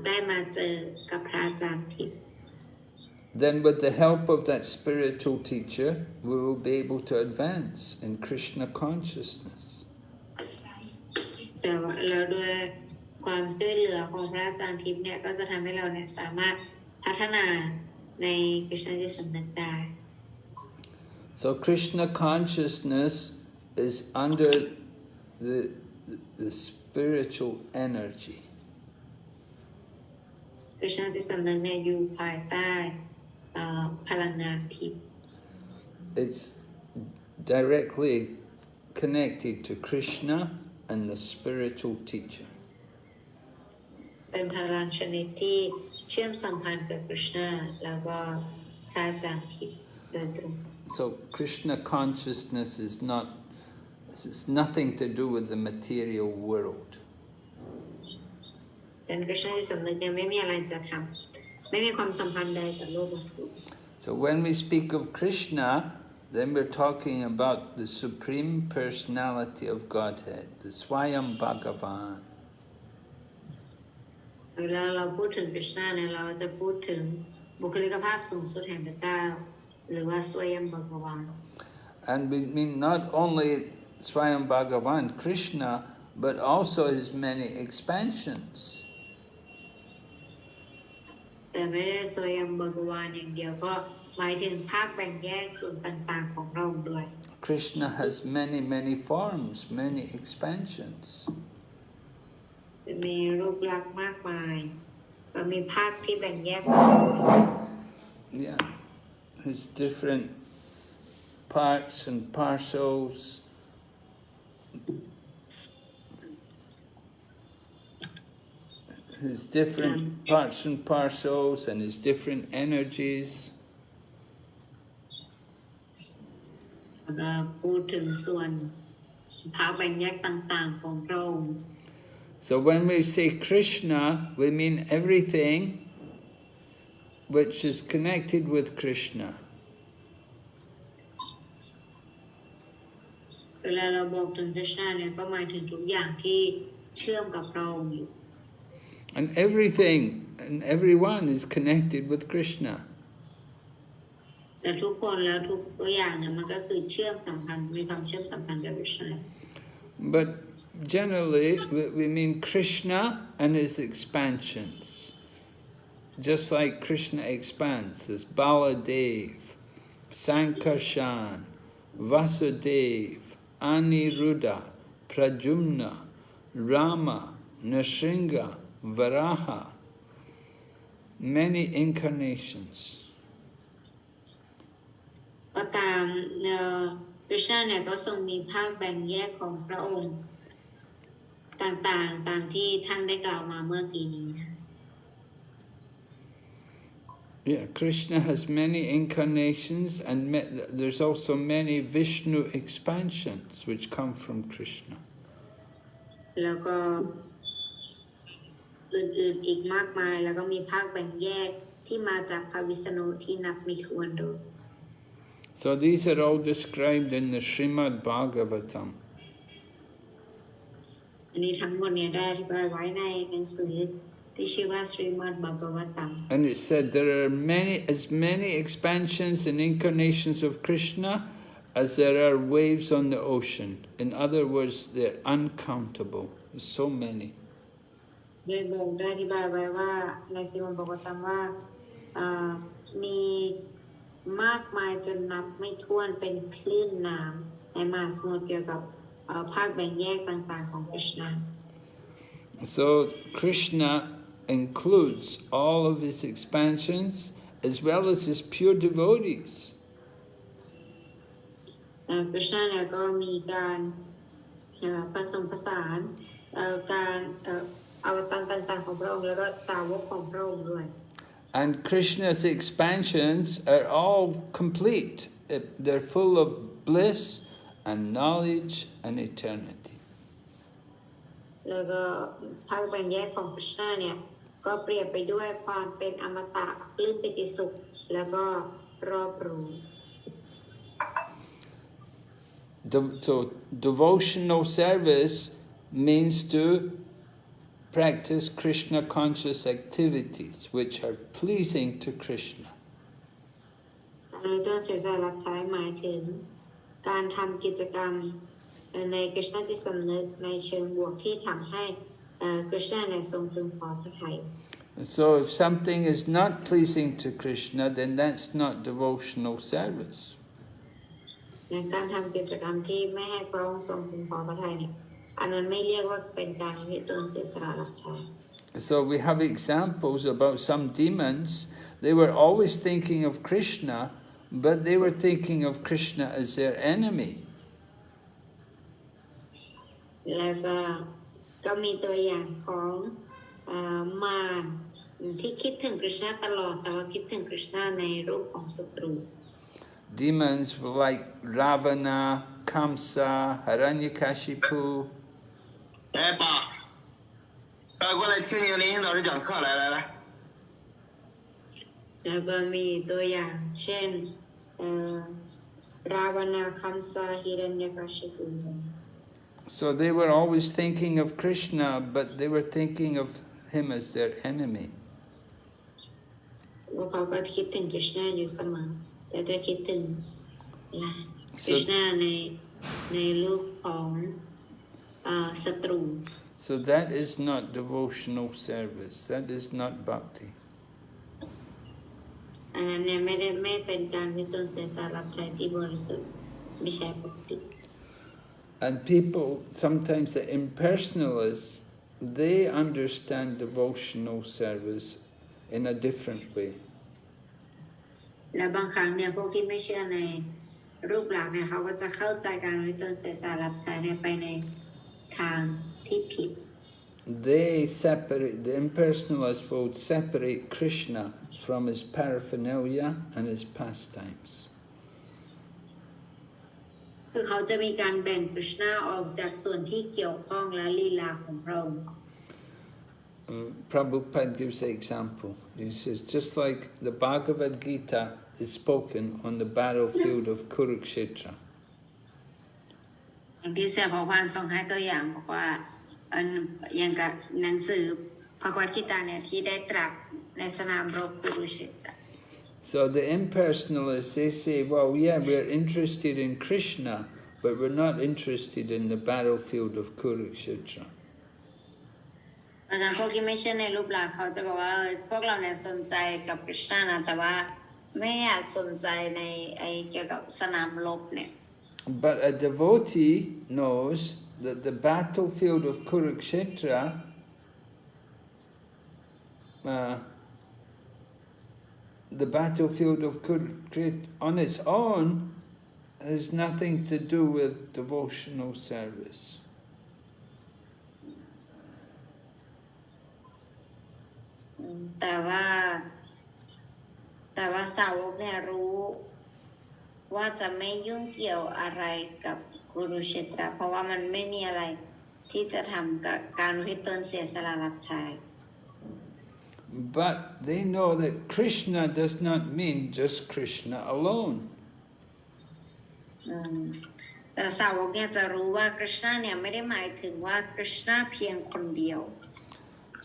ได้มาเจอกับพระอาจารย์ทิพย์ Then with the help of that spiritual teacher, we will be able to advance in Krishna consciousness. แต่ว่าแล้วด้วยความช่วยเหลือของพระอาจารย์ทิพย์เนี่ยก็จะทำให้เราเนี่ยสามารถพัฒนาในกฤษณจิตสำนึกได้ So Krishna consciousness is under the spiritual energy. กฤษณจิตสำนึกเนี่ยอยู่ภายใต้พลังงานทิพย์ It's directly connected to Krishna and the spiritual teacher. เป็นพลังชนิดที่เชื่อมสัมพันธ์กับคริชนาแล้วก็พระอาจารย์ทิพย์โดยตรง So Krishna consciousness is not, it's nothing to do with the material world. แต่คริชนาที่สำนึกเนี่ยไม่มีอะไรจะทำไม่มีความสัมพันธ์ใดกับโลกวัตถุ So when we speak of Krishna, then we're talking about the Supreme Personality of Godhead, the Swayam Bhagavan. เวลาเราพูดถึงคริชนาเนี่ยเราจะพูดถึงบุคลิกภาพสูงสุดแห่งพระเจ้าหรือว่าสวยัมบากวาน And we mean not only Swayam Bhagavan, Krishna, but also his many expansions. แต่ไม่ได้สวยัมบากวานอย่างเดียวก็หมายถึงภาคแบ่งแยกส่วนต่างๆของเราด้วย Krishna has many, many forms, many expansions. มีรูปลักษณ์มากมายก็มีภาคที่แบ่งแยก Yeah, his different parts and parcels. His different parts and parcels and his different energies. แล้วก็พูดถึงส่วนภาคแบ่งแยกต่างๆของพระองค์ So when we say Krishna, we mean everything which is connected with Krishna. เวลาเราบอกถึงคริชนาเนี่ยก็หมายถึงทุกอย่างที่เชื่อมกับพระองค์อยู่ And everything and everyone is connected with Krishna. แต่ทุกคนแล้วทุกอย่างเนี่ยมันก็คือเชื่อมสัมพันธ์มีความเชื่อมสัมพันธ์กับคริชนา But generally, we mean Krishna and his expansions. Just like Krishna expands, there's Baladev, Sankarshan, Vasudev, Aniruddha, Pradyumna, Rama, Nrsimha, Varaha, many incarnations. ก็ตามคริชนาเนี่ยก็ทรงมีภาคแบ่งแยกของพระองค์ต่างๆตามที่ท่านได้กล่าวมาเมื่อกี้นี้นะ Yeah, Krishna has many incarnations and there's also many Vishnu expansions which come from Krishna. แล้วก็อื่นๆอีกมากมายแล้วก็มีภาคแบ่งแยกที่มาจากพระวิษณุที่นับไม่ถ้วนโดย So these are all described in the Srimad Bhagavatam. อันนี้ทั้งหมดเนี่ยได้อธิบายไว้ในหนังสือที่ชื่อว่า Srimad Bhagavatam And it said there are many expansions and incarnations of Krishna as there are waves on the ocean. In other words, they're uncountable. There's so many. ได้อธิบายไว้ว่าใน Srimad Bhagavatam ว่ามีมากมายจนนับไม่ถ้วนเป็นคลื่นน้ำในมหาสมุทรเกี่ยวกับภาคแบ่งแยกต่างๆของคริชนา So Krishna includes all of his expansions as well as his pure devotees. คริชนาเนี่ยก็มีการผสมผสานการอวตารต่างๆของพระองค์แล้วก็สาวกของพระองค์ด้วย And Krishna's expansions are all complete. They're full of bliss and knowledge and eternity. แล้วก็ภาคแบ่งแยกของคริชนาเนี่ยก็เปรียบไปด้วยความเป็นอมตะปลื้มปิติสุขแล้วก็รอบรู้ So devotional service means to practice Krishna conscious activities which are pleasing to Krishna. การต้นเสียสละรับใช้หมายถึงการทำกิจกรรมในคริชนาที่สำนึกในเชิงบวกที่ทำให้คริชนาเนี่ยทรงพึงพอพระทัย So if something is not pleasing to Krishna, then that's not devotional service. การทำกิจกรรมที่ไม่ให้พระองค์ทรงพึงพอพระทัยเนี่ยอันนั้นไม่เรียกว่าเป็นการที่ตนเสียสละรับใช้ So we have examples about some demons. They were always thinking of Krishna, but they were thinking of Krishna as their enemy. แล้วก็มีตัวอย่างของ มารที่คิดถึงกฤษณะตลอดแต่ว่าคิดถึงกฤษณะในรูปของศัตรู Demons like Ravana, Kamsa, Hiranyakashipu. 哎，爸，过来听听林老师讲课，来来来。 แล้วก็มีตัวอย่างเช่นราวนาคัมสาหิรัญญกชิปุ So they were always thinking of Krishna, but they were thinking of him as their enemy. ว่าเขาก็คิดถึงกฤษณะอยู่เสมอแต่จะคิดถึงกฤษณะในรูปของศัตรู So that is not devotional service. That is not bhakti. อันนั้นเนี่ยไม่เป็นการวิตนเสียสารับใจที่บริสุทธิ์ไม่ใช่ปกติ And people, sometimes the impersonalists, they understand devotional service in a different way. และบางครั้งเนี่ยพวกที่ไม่เชื่อในรูปลักษณ์เนี่ยเขาก็จะเข้าใจการวิตนเสียสารับใจเนี่ยไปในทางที่ผิด They separate, the impersonalists will separate Krishna from his paraphernalia and his pastimes. คือเขาจะมีการแบ่งกฤษณะออกจากส่วนที่เกี่ยวข้องและลีลาของพระองค์ Prabhupada gives the example. He says, just like the Bhagavad Gita is spoken on the battlefield of Kurukshetra. อย่างที่เสียพระพานทรงให้ตัวอย่างบอกว่าอย่างกับหนังสือพระกวดกิตาเนี่ยที่ได้ตรัสในสนามรบกุรุเชตร So the impersonalists, they say, well, yeah, we're interested in Krishna, but we're not interested in the battlefield of Kurukshetra. อาจารย์พวกที่ไม่เชื่อในรูปลักษณ์เขาจะบอกว่าพวกเราเนี่ยสนใจกับกฤษณะนะแต่ว่าไม่อยากสนใจในเกี่ยวกับสนามรบเนี่ย But a devotee knows that the battlefield of Kurukshetra the battlefield of Kurukshetra on its own has nothing to do with devotional service. แต่ว่าสาวกเนี่ยรู้ว่าจะไม่ยุ่งเกี่ยวอะไรกับกุรุเชตรเพราะว่ามันไม่มีอะไรที่จะทำกับการอุทิศตนเสียสละรับใช้ But they know that Krishna does not mean just Krishna alone. แต่สาวกเนี่ยจะรู้ว่ากฤษณะเนี่ยไม่ได้หมายถึงว่ากฤษณะเพียงคนเดียว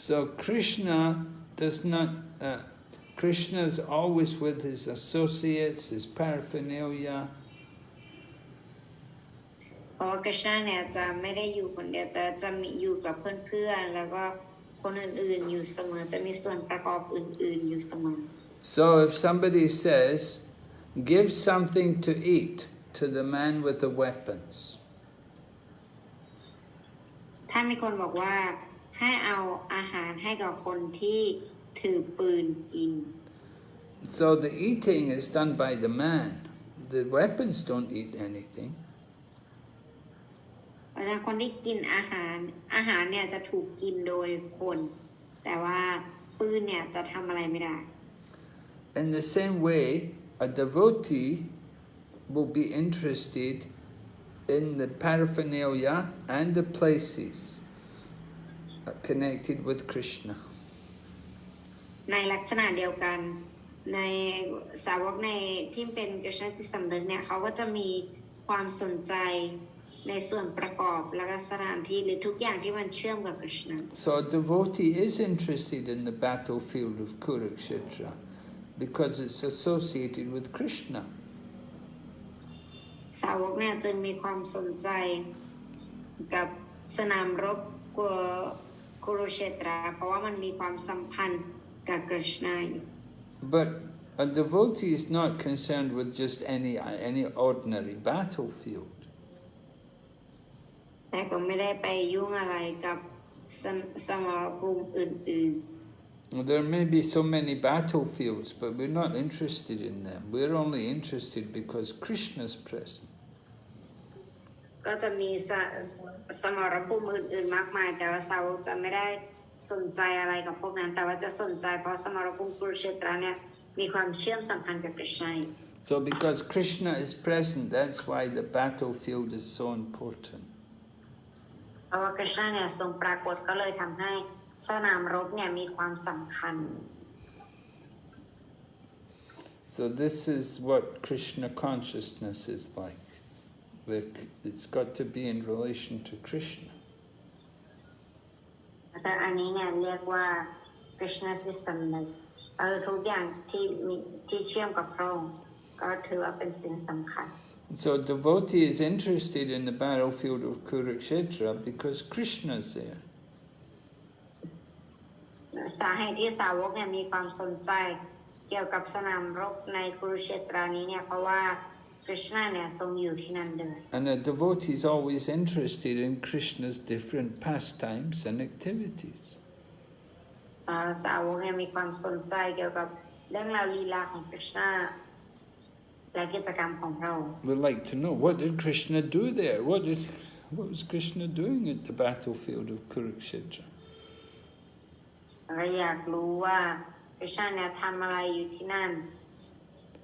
So Krishna does not. Krishna is always with his associates, his paraphernalia. เพราะว่ากฤษณะเนี่ยจะไม่ได้อยู่คนเดียวแต่จะมีอยู่กับเพื่อนๆแล้วก็คนอื่นๆอยู่เสมอจะมีส่วนประกอบอื่นๆอยู่เสมอ So if somebody says, give something to eat to the man with the weapons. ถ้ามีคนบอกว่าให้เอาอาหารให้กับคนที่ถือปืนกิน So the eating is done by the man. The weapons don't eat anything. เพราะฉะนั้นคนที่กินอาหารเนี่ยจะถูกกินโดยคนแต่ว่าปืนเนี่ยจะทำอะไรไม่ได้ In the same way, a devotee will be interested in the paraphernalia and the places connected with Krishna. ในลักษณะเดียวกันในสาวกในที่เป็นกฤษณจิตสำนึกเนี่ยเขาก็จะมีความสนใจในส่วนประกอบและก็สถานที่หรือทุกอย่างที่มันเชื่อมกับกฤษณะ So a devotee is interested in the battlefield of Kurukshetra because it's associated with Krishna. สาวกเนี่ยจึงมีความสนใจกับสนามรบกุรุเชตราเพราะว่ามันมีความสัมพันธ์กับกฤษณะอยู่ But a devotee is not concerned with just any ordinary battlefield. แต่ก็ไม่ได้ไปยุ่งอะไรกับสมรภูมิอื่น There may be so many battlefields, but we're not interested in them. We're only interested because Krishna is present. ก็จะมีสมรภูมิอื่นๆมากมายแต่ว่าสาวกจะไม่ได้ สนใจอะไรกับพวกนั้นแต่ว่าจะสนใจเพราะสมรภูมิกุรุเชตราเนี่ยมีความเชื่อมสัมพันธ์กับกฤษณะ So because Krishna is present, that's why the battlefield is so important. เพราะว่ากฤษณะเนี่ยทรงปรากฏก็เลยทำให้สนามรบเนี่ยมีความสำคัญ So this is what Krishna consciousness is like. It's got to be in relation to Krishna. แต่อันนี้เนี่ยเรียกว่ากฤษณะจิตสำนึกทุกอย่างที่เชื่อมกับพระองค์ก็ถือว่าเป็นสิ่งสำคัญ So a devotee is interested in the battlefield of Kurukshetra because Krishna is there. สาเหตุที่สาวกเนี่ยมีความสนใจเกี่ยวกับสนามรบในกุรุเชตรานี้เนี่ยเพราะว่ากฤษณะเนี่ยทรงอยู่ที่นั่นด้วย And a devotee is always interested in Krishna's different pastimes and activities. สาวกเนี่ยมีความสนใจเกี่ยวกับเรื่องราวลีลาของกฤษณะและกิจกรรมของพระองค์ We'd like to know, what did Krishna do there? What was Krishna doing at the battlefield of Kurukshetra? เราอยากรู้ว่ากฤษณะเนี่ยทำอะไรอยู่ที่นั่น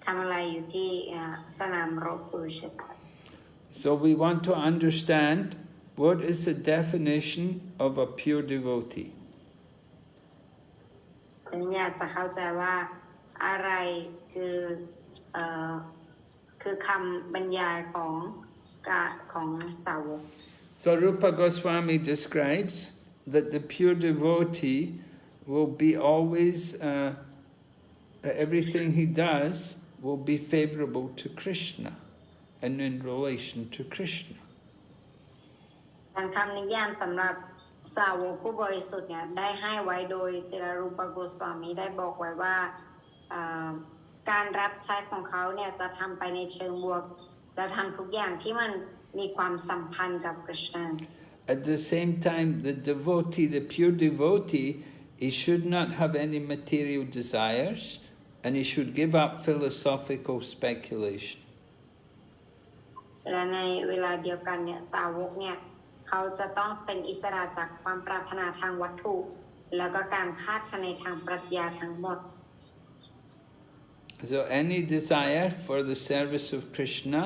ทำอะไรอยู่ที่สนามรบกุรุเชตรา So we want to understand what is the definition of a pure devotee. อยากจะเข้าใจว่าอะไรคือคำบรรยายของสาวก So Rupa Goswami describes that the pure devotee will be always, everything he does will be favorable to Krishna and in relation to Krishna. คำนิยามสำหรับสาวกผู้บริสุทธิ์เนี่ยได้ให้ไว้โดยศิลรูปโกสวามีได้บอกไว้ว่าการรับใช้ของเขาเนี่ยจะทำไปในเชิงบวกและทำทุกอย่างที่มันมีความสัมพันธ์กับกฤษณะ At the same time, the devotee, the pure devotee, he should not have any material desires and he should give up philosophical speculation. และในเวลาเดียวกันเนี่ยสาวกเนี่ยเขาจะต้องเป็นอิสระจากความปรารถนาทางวัตถุแล้วก็การคาดคะเนทางปรัชญาทั้งหมด So any desire for the service of Krishna,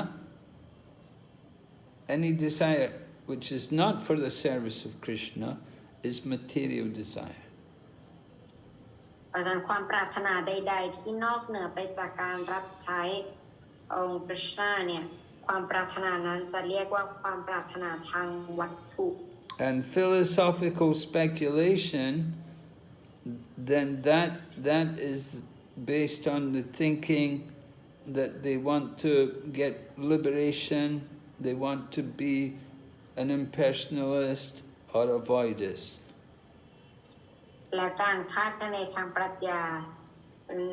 any desire which is not for the service of Krishna is material desire. เพราะฉะนั้นความปรารถนาใดๆที่นอกเหนือไปจากการรับใช้องค์กฤษณะเนี่ยความปรารถนานั้นจะเรียกว่าความปรารถนาทางวัตถุ And philosophical speculation, then that is based on the thinking that they want to get liberation, they want to be an impersonalist or a voidist. และการคาดคะเนทางปรัชญา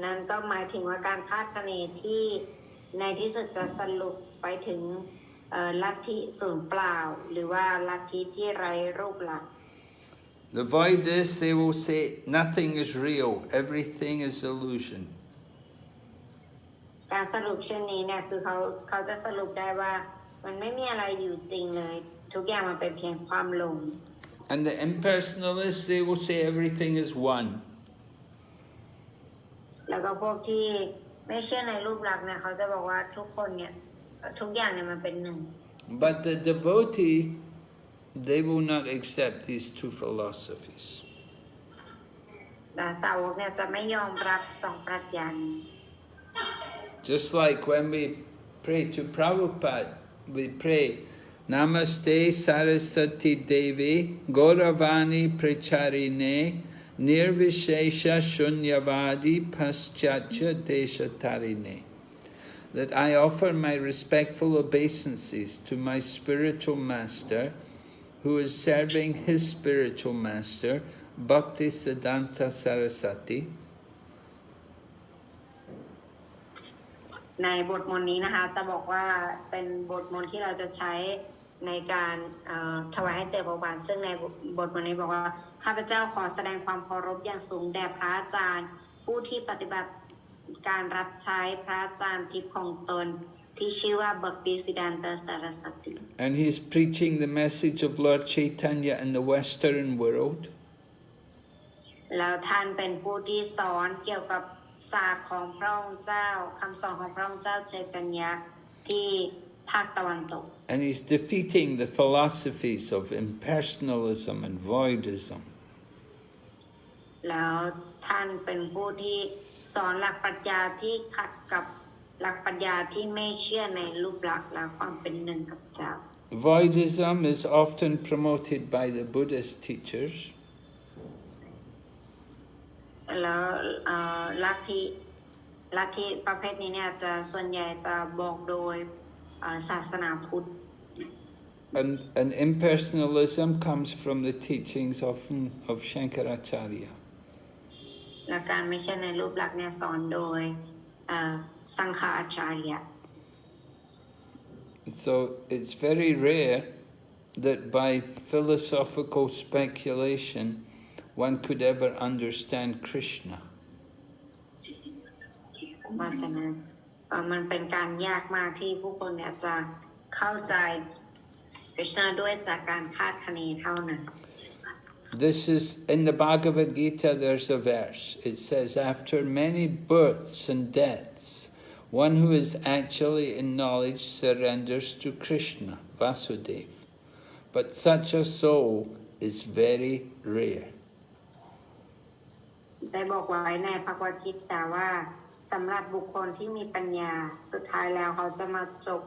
นั้นก็หมายถึงว่าการคาดคะเนที่ในที่สุดจะสรุปไปถึงลัทธิศูนย์เปล่าหรือว่าลัทธิที่ไร้รูปลักษณ์ The voidists, they will say nothing is real, everything is illusion. การสรุปเช่นนี้เนี่ยคือเขาจะสรุปได้ว่ามันไม่มีอะไรอยู่จริงเลยทุกอย่างมันเป็นเพียงความหลง And the impersonalists, they will say everything is one. แล้วก็พวกที่ไม่เชื่อในรูปลักษณ์เนี่ยเขาจะบอกว่าทุกคนเนี่ยทุกอย่างเนี่ยมันเป็นหนึ่ง But the devotee, they will not accept these two philosophies. แต่สาวกเนี่ยจะไม่ยอมรับสองปรัชญานี้ Just like when we pray to Prabhupada, we pray, Namaste Saraswati Devi Gauravani Pracharine Nirvishesha Shunyavadi Paschatya Deshatarine. That I offer my respectful obeisances to my spiritual master, who is serving his spiritual master, Bhakti Siddhanta Saraswati. ในบทมนต์นี้นะคะจะบอกว่าเป็นบทมนต์ที่เราจะใช้ในการถวายให้เสด็จพระบาทซึ่งในบทมนต์นี้บอกว่าข้าพเจ้าขอแสดงความเคารพอย่างสูงแด่พระอาจารย์ผู้ที่ปฏิบัติการรับใช้พระอาจารย์ทิพย์ของตนที่ชื่อว่า Bhakti Siddhanta Saraswati And he's preaching the message of Lord Chaitanya in the Western world. แล้วท่านเป็นผู้ที่สอนเกี่ยวกับศาสตร์ของพระองค์เจ้าคำสอนของพระองค์เจ้าเจตัญญะที่ภาคตะวันตก And he's defeating the philosophies of impersonalism and voidism. แล้วท่านเป็นผู้ที่สอนหลักปรัชญาที่ขัดกับหลักปรัชญาที่ไม่เชื่อในรูปลักษณ์และความเป็นหนึ่งกับเจ้า Voidism is often promoted by the Buddhist teachers. แล้วลัทธิประเภทนี้เนี่ยจะส่วนใหญ่จะบอกโดยศาสนาพุทธ And impersonalism comes from the teachings of Shankaracharya. และการไม่เชื่อในรูปลักษณ์เนี่ยสอนโดยสังฆาจารย์ So it's very rare that by philosophical speculation one could ever understand Krishna. เพราะฉะนั้นมันเป็นการยากมากที่ผู้คนเนี่ยจะเข้าใจคริชนาด้วยจากการคาดคะเนเท่านั้น This is in the Bhagavad Gita. There's a verse. It says, after many births and deaths, one who is actually in knowledge surrenders to Krishna, Vasudeva. But such a soul is very rare. ได้บอกไว้ในพระวจนะว่าสำหรับบุคคลที่มีปัญญาสุดท้ายแล้วเขาจะมาจบ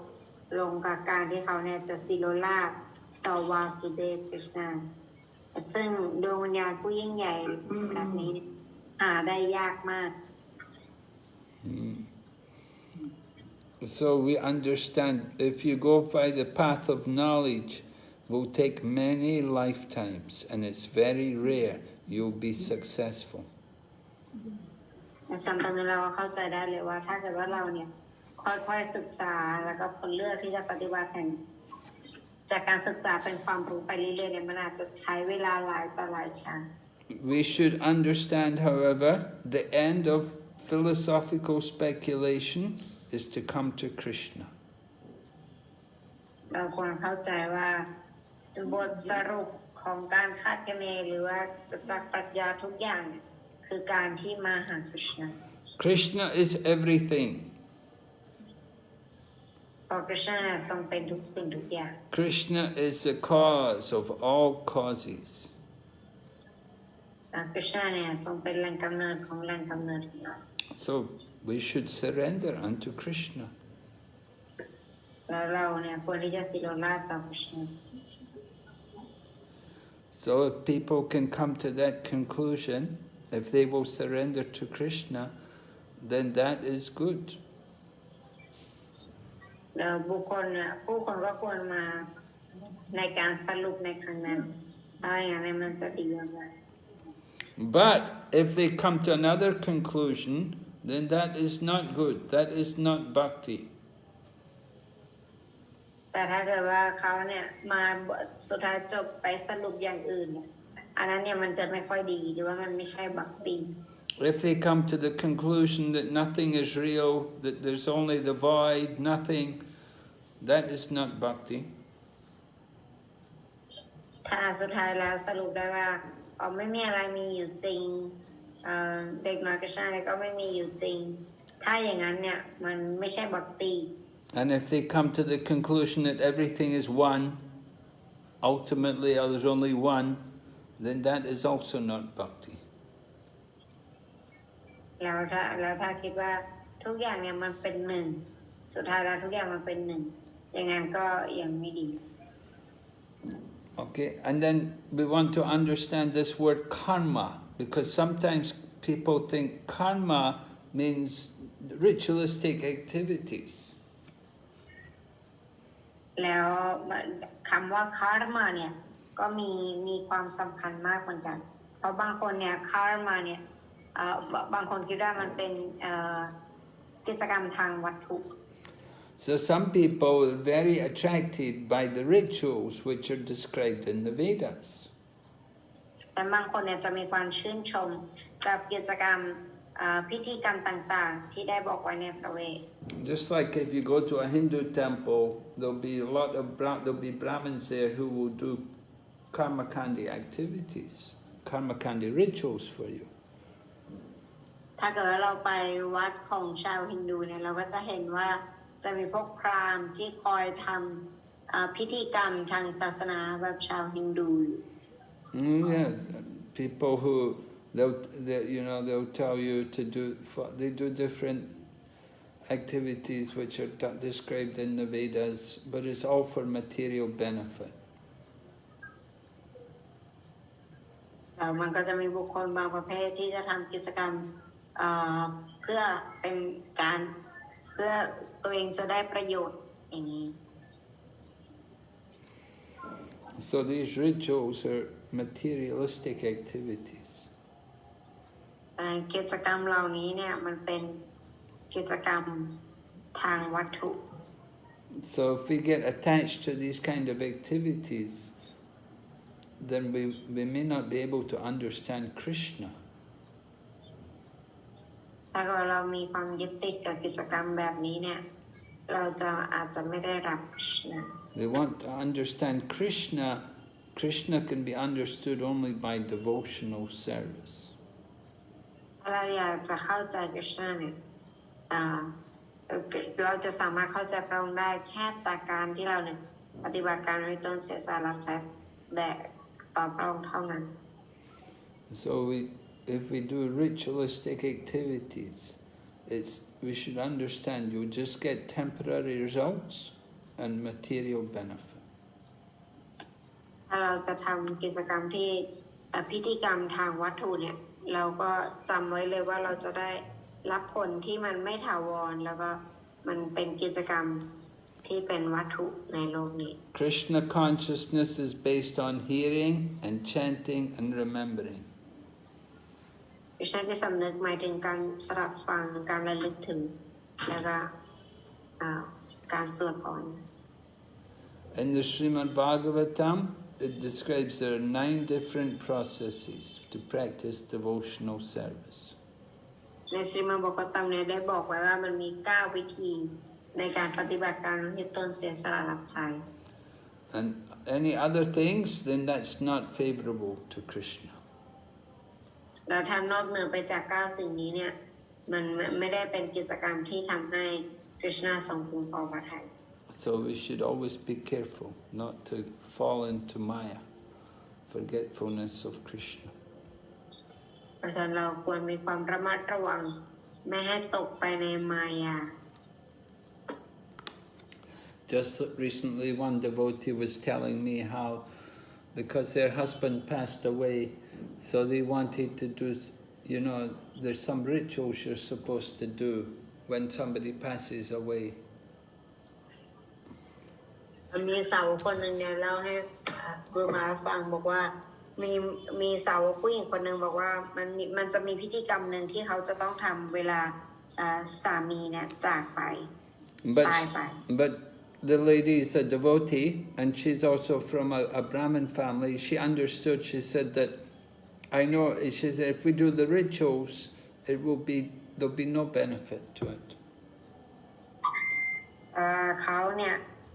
ลงกับการที่เขาเนี่ยจะสิโรราบต่อวาสุเดวคริชนาซึ่งดวงวิญญาณผู้ยิ่งใหญ่แบบนี้หาได้ยากมาก So we understand if you go by the path of knowledge, it will take many lifetimes, and it's very rare you'll be successful. จำตรงนี้เราเข้าใจได้เลยว่าถ้าเกิดว่าเราเนี่ยค่อยๆศึกษาแล้วก็ผลเลือกที่จะปฏิบัติจากการศึกษาเป็นความรู้ไปเรื่อยๆเนี่ยมันอาจจะใช้เวลาหลายต่อหลายครั้ง We should understand, however, the end of philosophical speculation is to come to Krishna. เราควรเข้าใจว่าบทสรุปของการคาดคะเนหรือว่าจากปรัชญาทุกอย่างคือการที่มาหาคริชนา Krishna is everything. เพราะคริชนาทรงเป็นทุกสิ่งทุกอย่าง Krishna is the cause of all causes. คริชนาเนี่ยทรงเป็นแหล่งกำเนิดของแหล่งกำเนิดของเรา So we should surrender unto Krishna. แล้วเราเนี่ยควรที่จะสิโรราบต่อคริชนา So if people can come to that conclusion, if they will surrender to Krishna, then that is good. แล้วผู้คนก็ควรมาในการสรุปในครั้งนั้นถ้าอย่างนั้นมันจะดีมาก But if they come to another conclusion, then that is not good. That is not bhakti. แต่ถ้าเกิดว่าเขาเนี่ยมาสุดท้ายจบไปสรุปอย่างอื่นเนี่ยอันนั้นเนี่ยมันจะไม่ค่อยดีหรือว่ามันไม่ใช่บัคติ If they come to the conclusion that nothing is real, that there's only the void, nothing, that is not bhakti. ถ้าสุดท้ายแล้วสรุปได้ว่าไม่มีอะไรมีอยู่จริงเด็กน้อยกับชายก็ไม่มีอยู่จริงถ้าอย่างนั้นเนี่ยมันไม่ใช่บัคติ And if they come to the conclusion that everything is one, ultimately there's only one, then that is also not bhakti. แล้วถ้าคิดว่าทุกอย่างเนี่ยมันเป็นหนึ่งสุดท้ายแล้วทุกอย่างมันเป็นหนึ่งอย่างนั้นก็ยังไม่ดี Okay, and then we want to understand this word karma, because sometimes people think karma means ritualistic activities. แล้วคำว่าคาร์มาเนี่ยก็มีความสำคัญมากเหมือนกันเพราะบางคนเนี่ยคาร์มาเนี่ยบางคนคิดว่ามันเป็นกิจกรรมทางวัตถุ So some people are very attracted by the rituals which are described in the Vedas. แต่บางคนเนี่ยจะมีความชื่นชมกับกิจกรรมพิธีกรรมต่างๆที่ได้บอกไว้ในพระเวท Just like if you go to a Hindu temple, there'll be Brahmins there who will do karmakandi activities. karmakandi rituals for you. ถ้าเกิดว่าเราไปวัดของชาวฮินดูเนี่ยเราก็จะเห็นว่าจะมีพวกพราหมณ์ที่คอยทำพิธีกรรมทางศาสนาแบบชาวฮินดู Yeah, people who they'll tell you to do. They do different activities which are described in the Vedas, but it's all for material benefit. แล้วมันก็จะมีบุคคลบางประเภทที่จะทำกิจกรรมเพื่อเป็นการเพื่อตัวเองจะได้ประโยชน์อย่างนี้ So these rituals are materialistic activities. กิจกรรมเหล่านี้เนี่ยมันเป็นกิจกรรมทางวัตถุ So if we get attached to these kind of activities, then we may not be able to understand Krishna. ถ้าเรามีความยึดติดกับกิจกรรมแบบนี้เนี่ยเราอาจจะไม่ได้รับ Krishna. We want to understand Krishna. Krishna can be understood only by devotional service. ถ้าเราอยากจะเข้าใจ Krishna เนี่ยเราจะสามารถเข้าใจพระองค์ได้แค่จากการที่เราเนี่ยปฏิบัติการโดยตนเสียสละรับใช้แต่ต่อพระองค์เท่านั้น So if we do ritualistic activities, we should understand you just get temporary results and material benefit. ถ้าเราจะทำกิจกรรมที่พิธีกรรมทางวัตถุเนี่ยเราก็จำไว้เลยว่าเราจะได้รับผลที่มันไม่ถาวรแล้วก็มันเป็นกิจกรรมที่เป็นวัตถุในโลกนี้ Krishna consciousness is based on hearing and chanting and remembering. วิชาที่สำนึกหมายถึงการสดับฟังการระลึกถึงแล้วก็การสวดมนต์ In the Srimad Bhagavatam, it describes there are 9 different processes to practice devotional service. ในสริมาบกตัมเนี่ยได้บอกไว้ว่ามันมี9วิธีในการปฏิบัติการที่ตนเสียสละรับใช้ And any other things, then that's not favorable to Krishna. แล้วถ้านอกเหนือไปจาก9สิ่งนี้เนี่ยมันไม่ได้เป็นกิจกรรมที่ทำให้คริชนาทรงพึงพอพระทัย So we should always be careful not to fall into Maya, forgetfulness of Krishna. เพราะฉะนั้นเราควรมีความระมัดระวังไม่ให้ตกไปในมายา Just recently one devotee was telling me how, because their husband passed away, so they wanted to do, there's some rituals you're supposed to do when somebody passes away. มีสาวคนหนึ่งเนี่ยเล่าให้ครูมาฟังบอกว่ามีสาวผู้หญิงคนหนึ่งบอกว่ามันจะมีพิธีกรรมหนึ่งที่เขาจะต้องทำเวลาสามีเนี่ยจากไปตายไป But the lady is a devotee and she's also from a Brahmin family. She understood, she said that, I know, she said if we do the rituals, there'll be no benefit to it. เขาเนี่ย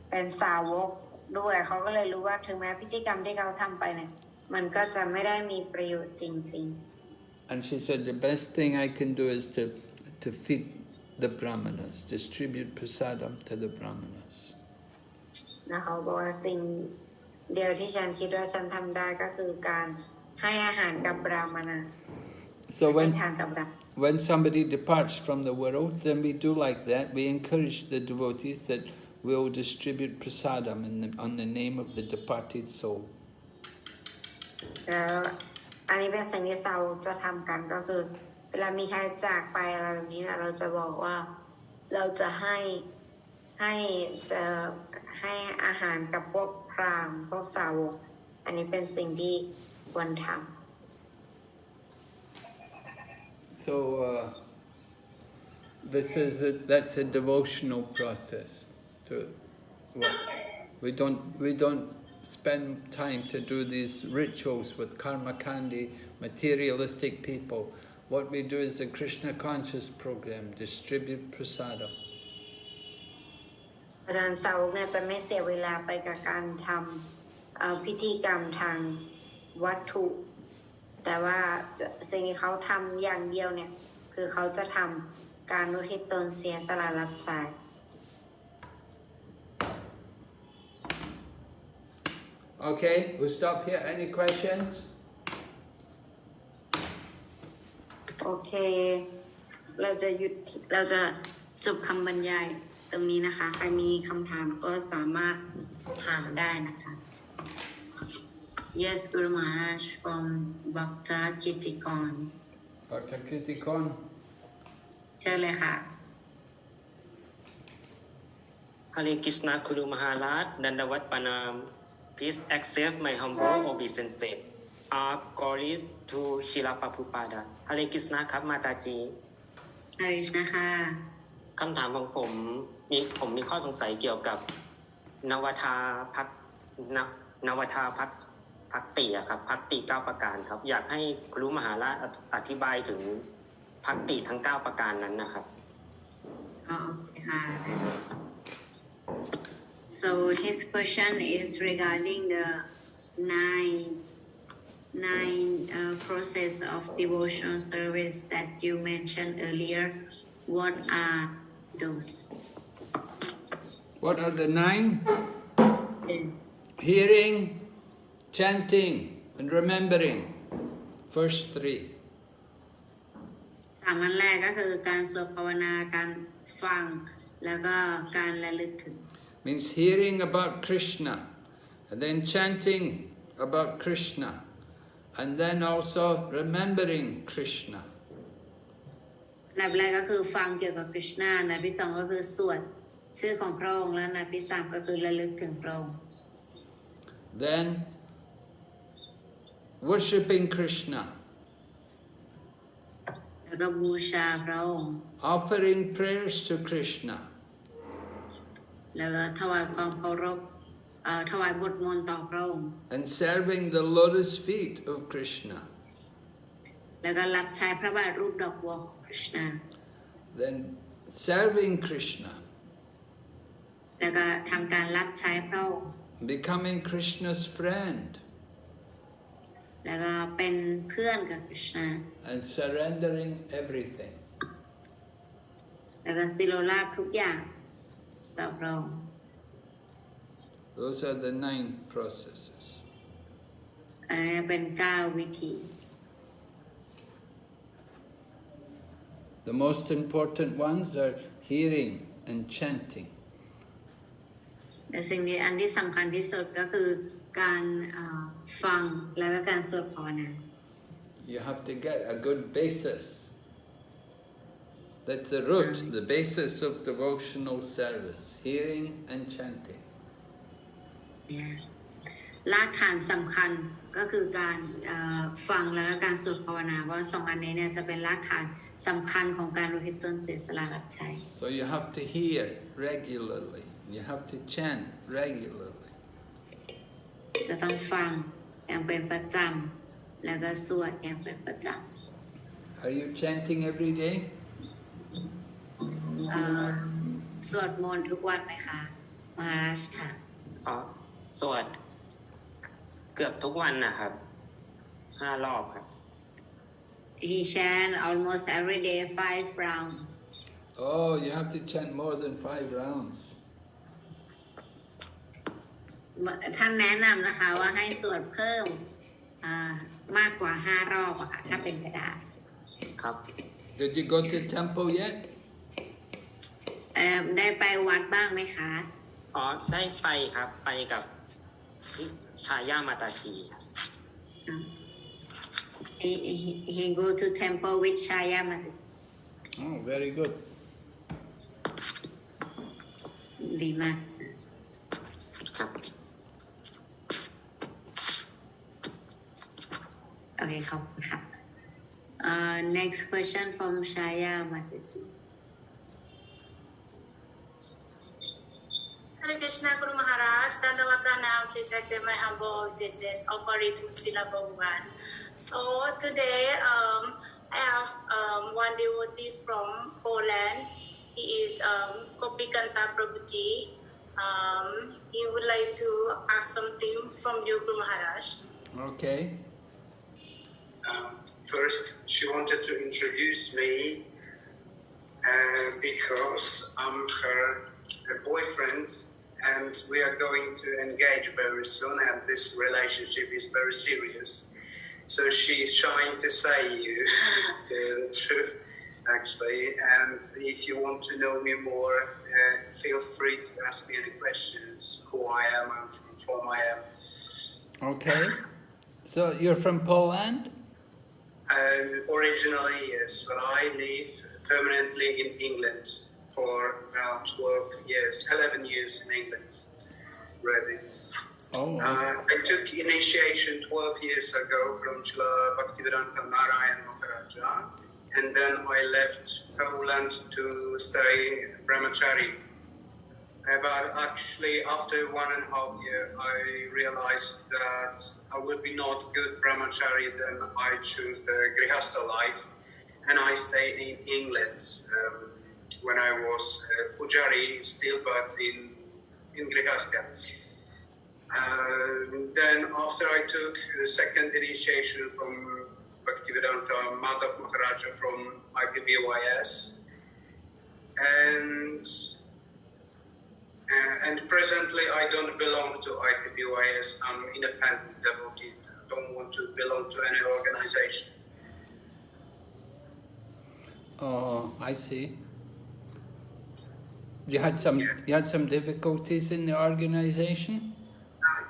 เป็นสาวกด้วยเขาก็เลยรู้ว่าถึงแม้พิธีกรรมที่เขาทำไปเนี่ยมันก็จะไม่ได้มีประโยชน์จริงๆ And she said the best thing I can do is to feed the brahmanas, distribute prasadam to the brahmanas. นะเขาบอกว่าสิ่งเดียวที่ฉันคิดว่าฉันทำได้ก็คือการให้อาหารกับบราหมณา So ให้ทานกับ when somebody departs from the world, then we do like that. We encourage the devotees that we'll distribute prasadam on the name of the departed soul. แล้วอันนี้เป็นสิ่งที่สาวกจะทำกันก็คือเวลามีใครจากไปอะไรแบบนี้นะเราจะบอกว่าเราจะให้อาหารกับพวกพราหมณ์พวกสาวกอันนี้เป็นสิ่งที่ควรทำ So that's a devotional process. We don't spend time to do these rituals with karmakandi, materialistic people. What we do is the Krishna conscious program, distribute prasadam. อาจารย์สาวกเนี่ยจะไม่เสียเวลาไปกับการทำพิธีกรรมทางวัตถุ แต่ว่าสิ่งที่เขาทำอย่างเดียวเนี่ยคือเขาจะทำการอุทิศตนเสียสละรับใช้ Okay, we'll stop here. Any questions? โอเค เราจะจบคำบรรยายตรงนี้นะคะ ใครมีคำถามก็สามารถถามได้นะคะ Yes Guru Maharaj from Bhakta Kirtikon Dr. Kritikon. เชิญเลยค่ะ Hare Krishna Guru Maharaj, Dandavat Pranam. Please accept my humble obeisance. Our glories to Srila Prabhupada. Hare Krishna ครับมาตาจี ฮาริชนะคะ คำถามของผมมีข้อสงสัยเกี่ยวกับนวทาพักนวทาพักติอะครับพักติ9ประการครับอยากให้ครูมหาราชอธิบายถึงพักติทั้ง9ประการนั้นนะครับ โอเคค่ะ So his question is regarding the nine process of devotional service that you mentioned earlier. What are those? What are the 9? Uh, Hearing, chanting, and remembering. First 3. 3 อันแรกก็คือการสวดภาวนาการฟังแล้วก็การระลึกถึง Means hearing about Krishna, and then chanting about Krishna, and then also remembering Krishna. อันดับแรกก็คือฟังเกี่ยวกับคริชนาอันดับที่2ก็คือสวดชื่อของพระองค์และอันดับที่3ก็คือระลึกถึงพระองค์ Then worshipping Krishna, แล้วก็บูชาพระองค์ offering prayers to Krishna, แล้วก็ถวายความเคารพถวายบทมนต์ต่อพระองค์ and serving the lotus feet of Krishna. แล้วก็รับใช้พระบาทรูปดอกบัวของคริชนา Then serving Krishna, แล้วก็ทำการรับใช้พระองค์ becoming Krishna's friend, แล้วก็เป็นเพื่อนกับคริชนา and surrendering everything. แล้วก็สิโรราบทุกอย่างต่อพระองค์ Those are the 9 processes. อันนี้เป็น9 วิธี The most important ones are hearing and chanting. แต่สิ่งที่อันที่สำคัญที่สุดก็คือการฟังแล้วก็การสวดภาวนา You have to get a good basis. That's the root, the basis of devotional service, hearing and chanting. รากฐานสำคัญก็คือการฟังแล้วก็การสวดภาวนาเพราะ2 อันนี้เนี่ยจะเป็นรากฐานสำคัญของการอุทิศตนเสียสละรับใช้ So you have to hear regularly. You have to chant regularly. จะต้องฟังอย่างเป็นประจำแล้วก็สวดอย่างเป็นประจ Are you chanting every day? ำสวดมนต์ทุกวันไหมคะมหาราชถาม อ๋อสวดเกือบทุกวันนะครับ5 รอบครับ He chant almost every day 5 rounds. Oh, you have to chant more than 5 rounds. ท่านแนะนำนะคะว่าให้สวดเพิ่มมากกว่า5 รอบอะค่ะถ้าเป็นไปได้ ครับ Did you go to temple yet? ได้ไปวัดบ้างไหมคะ อ๋อได้ไปครับไปกับชาย่ามาตาจี He go to temple with Chaya Mataji. Oh, very good. ดีมาก ครับ โอเคขอบคุณค่ะ next question from Chaya Mataji. Hare Krishna Guru Maharaj, Dandavat Pranam, please accept my humble obeisances, all glory to Srila Bhagavan. So today I have one devotee from Poland. He is Kopikanta Prabhuji. He would like to ask something from you, Guru Maharaj. Okay. First, she wanted to introduce me because I'm her boyfriend, and we are going to engage very soon, and this relationship is very serious. So she's trying to say you the truth, actually. And if you want to know me more, feel free to ask me any questions, who I am and from whom I am. Okay. So you're from Poland? Originally, yes, but I live permanently in England for about 11 years in England, really. Oh. I took initiation 12 years ago from Srila Bhaktivedanta Narayan Maharaja, and then I left Poland to stay brahmachari. But actually, after 1.5 years, I realized that I would be not good brahmachari, then I choose the grihastha life, and I stayed in England when I was pujari still, but in grihastha. Then after I took the second initiation from Bhaktivedanta Madhav Maharaja from IPBYS, and presently I don't belong to IPBYS. I'm independent devotee. I don't want to belong to any organization. Oh, I see. You had some difficulties in the organization?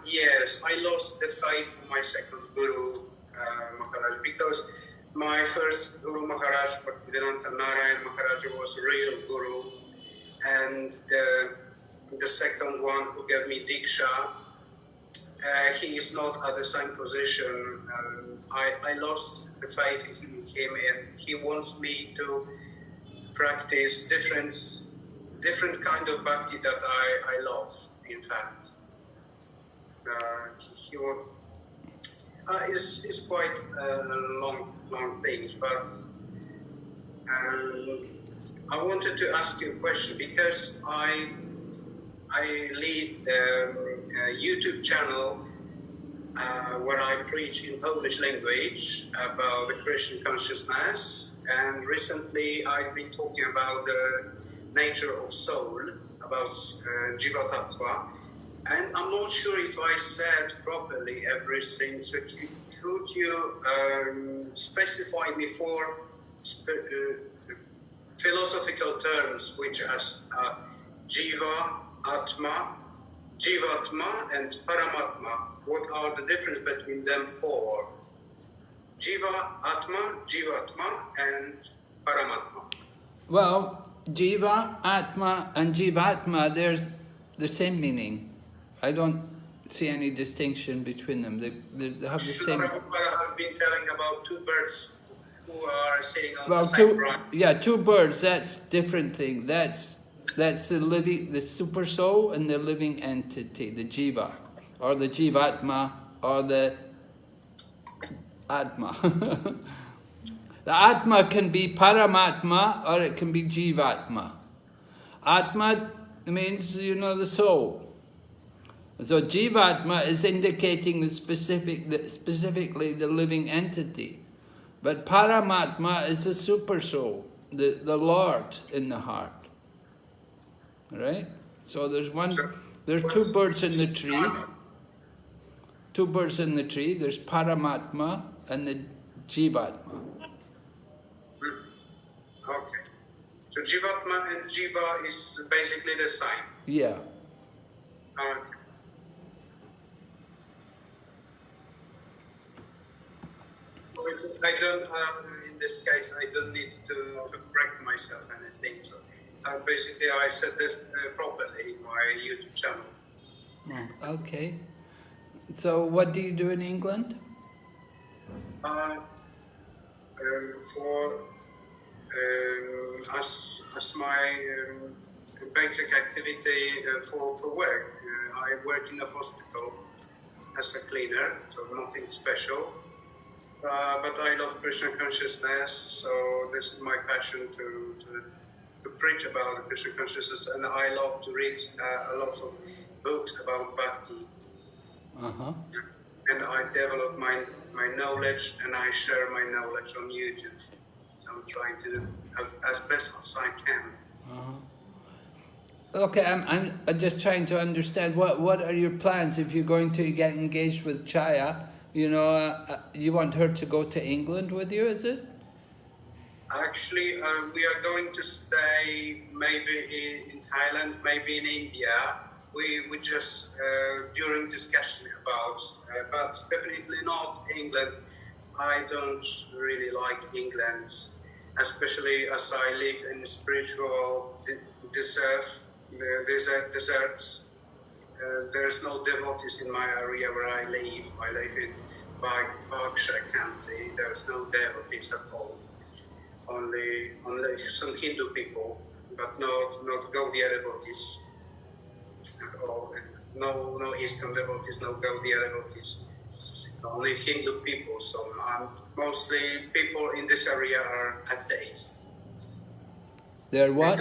Yes, I lost the faith of my second Guru Maharaj, because my first Guru Maharaj, Bhaktivedanta Narayan Maharaj, was a real Guru, and the second one who gave me Diksha, he is not at the same position. I lost the faith in him, and he wants me to practice different kind of bhakti that I love, in fact. It's quite long things, but I wanted to ask you a question, because I lead the YouTube channel where I preach in Polish language about the Christian consciousness, and recently I've been talking about the nature of soul, about Jiva Tattva. And I'm not sure if I said properly everything, so could you specify me four philosophical terms, which are Jiva, Atma, Jivatma, and Paramatma? What are the difference between them four? Jiva, Atma, Jivatma, and Paramatma. Well, Jiva, Atma, and Jivatma, there's the same meaning. I don't see any distinction between them. They have the same. Prabhupada has been telling about two birds who are sitting on the same branch. Yeah, two birds. That's different thing. That's the super soul and the living entity, the jiva, or the jivatma, or the atma. The atma can be paramatma or it can be jivatma. Atma means, the soul. So Jivatma is indicating specifically the living entity. But Paramatma is the super soul, the Lord in the heart. Right? So there's two birds in the tree. Two birds in the tree. There's Paramatma and the Jivatma. Okay. So Jivatma and Jiva is basically the same. Yeah. Okay. I don't, in this case, I don't need to correct myself anything. So basically, I said this properly in my YouTube channel. Okay. So what do you do in England? As my basic activity for work, I work in a hospital as a cleaner, so nothing special. But I love Krishna consciousness, so this is my passion to preach about Krishna consciousness, and I love to read a lot of books about bhakti. Uh-huh. And I developed my my knowledge, and I share my knowledge on YouTube. So I'm trying to do as best as I can. Okay, I'm just trying to understand what are your plans if you're going to get engaged with Chaya. You know, you want her to go to England with you, is it? Actually, we are going to stay maybe in Thailand, maybe in India. We just during discussion about, but definitely not England. I don't really like England, especially as I live in spiritual deserts. There's no devotees in my area where I live. I live in Berkshire County. There's no devotees at all. Only some Hindu people, but not Gaudiya devotees at all. No ISKCON devotees, no Gaudiya devotees. Only Hindu people. So mostly people in this area are atheists. They're what?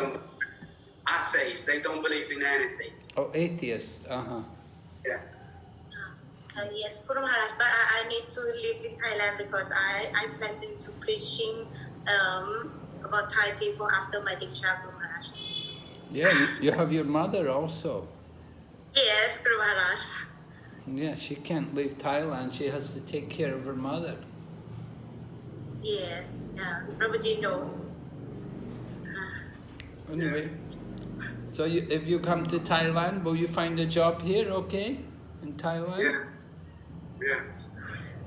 Atheists. They don't believe in anything. Oh, atheists. Yeah. Yes, Guru Maharaj, but I need to live in Thailand because I planning to preaching about Thai people after my Diksha, Guru Maharaj. Yeah, you have your mother also. Yes, Guru Maharaj. Yeah, she can't leave Thailand. She has to take care of her mother. Yes, Prabhuji knows. Anyway, so if you come to Thailand, will you find a job here, okay? In Thailand? Yeah.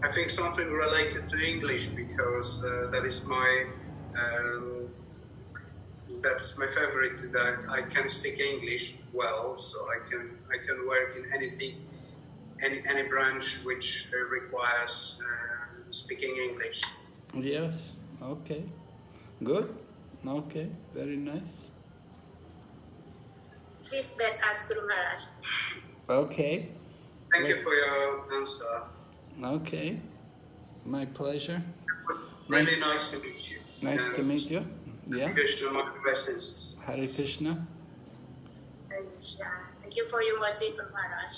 I think something related to English because that is my favorite. That I can speak English well, so I can work in anything, any branch which requires speaking English. Yes. Okay. Good. Okay. Very nice. Please bless us, Guru Maharaj. Okay. Thank you for your answer. Okay. My pleasure. Really nice to meet you. Nice to meet you. Yeah. Krishna, my blessings. Hare Krishna. Hare Krishna. Thank you for your mercy, Guru Maharaj.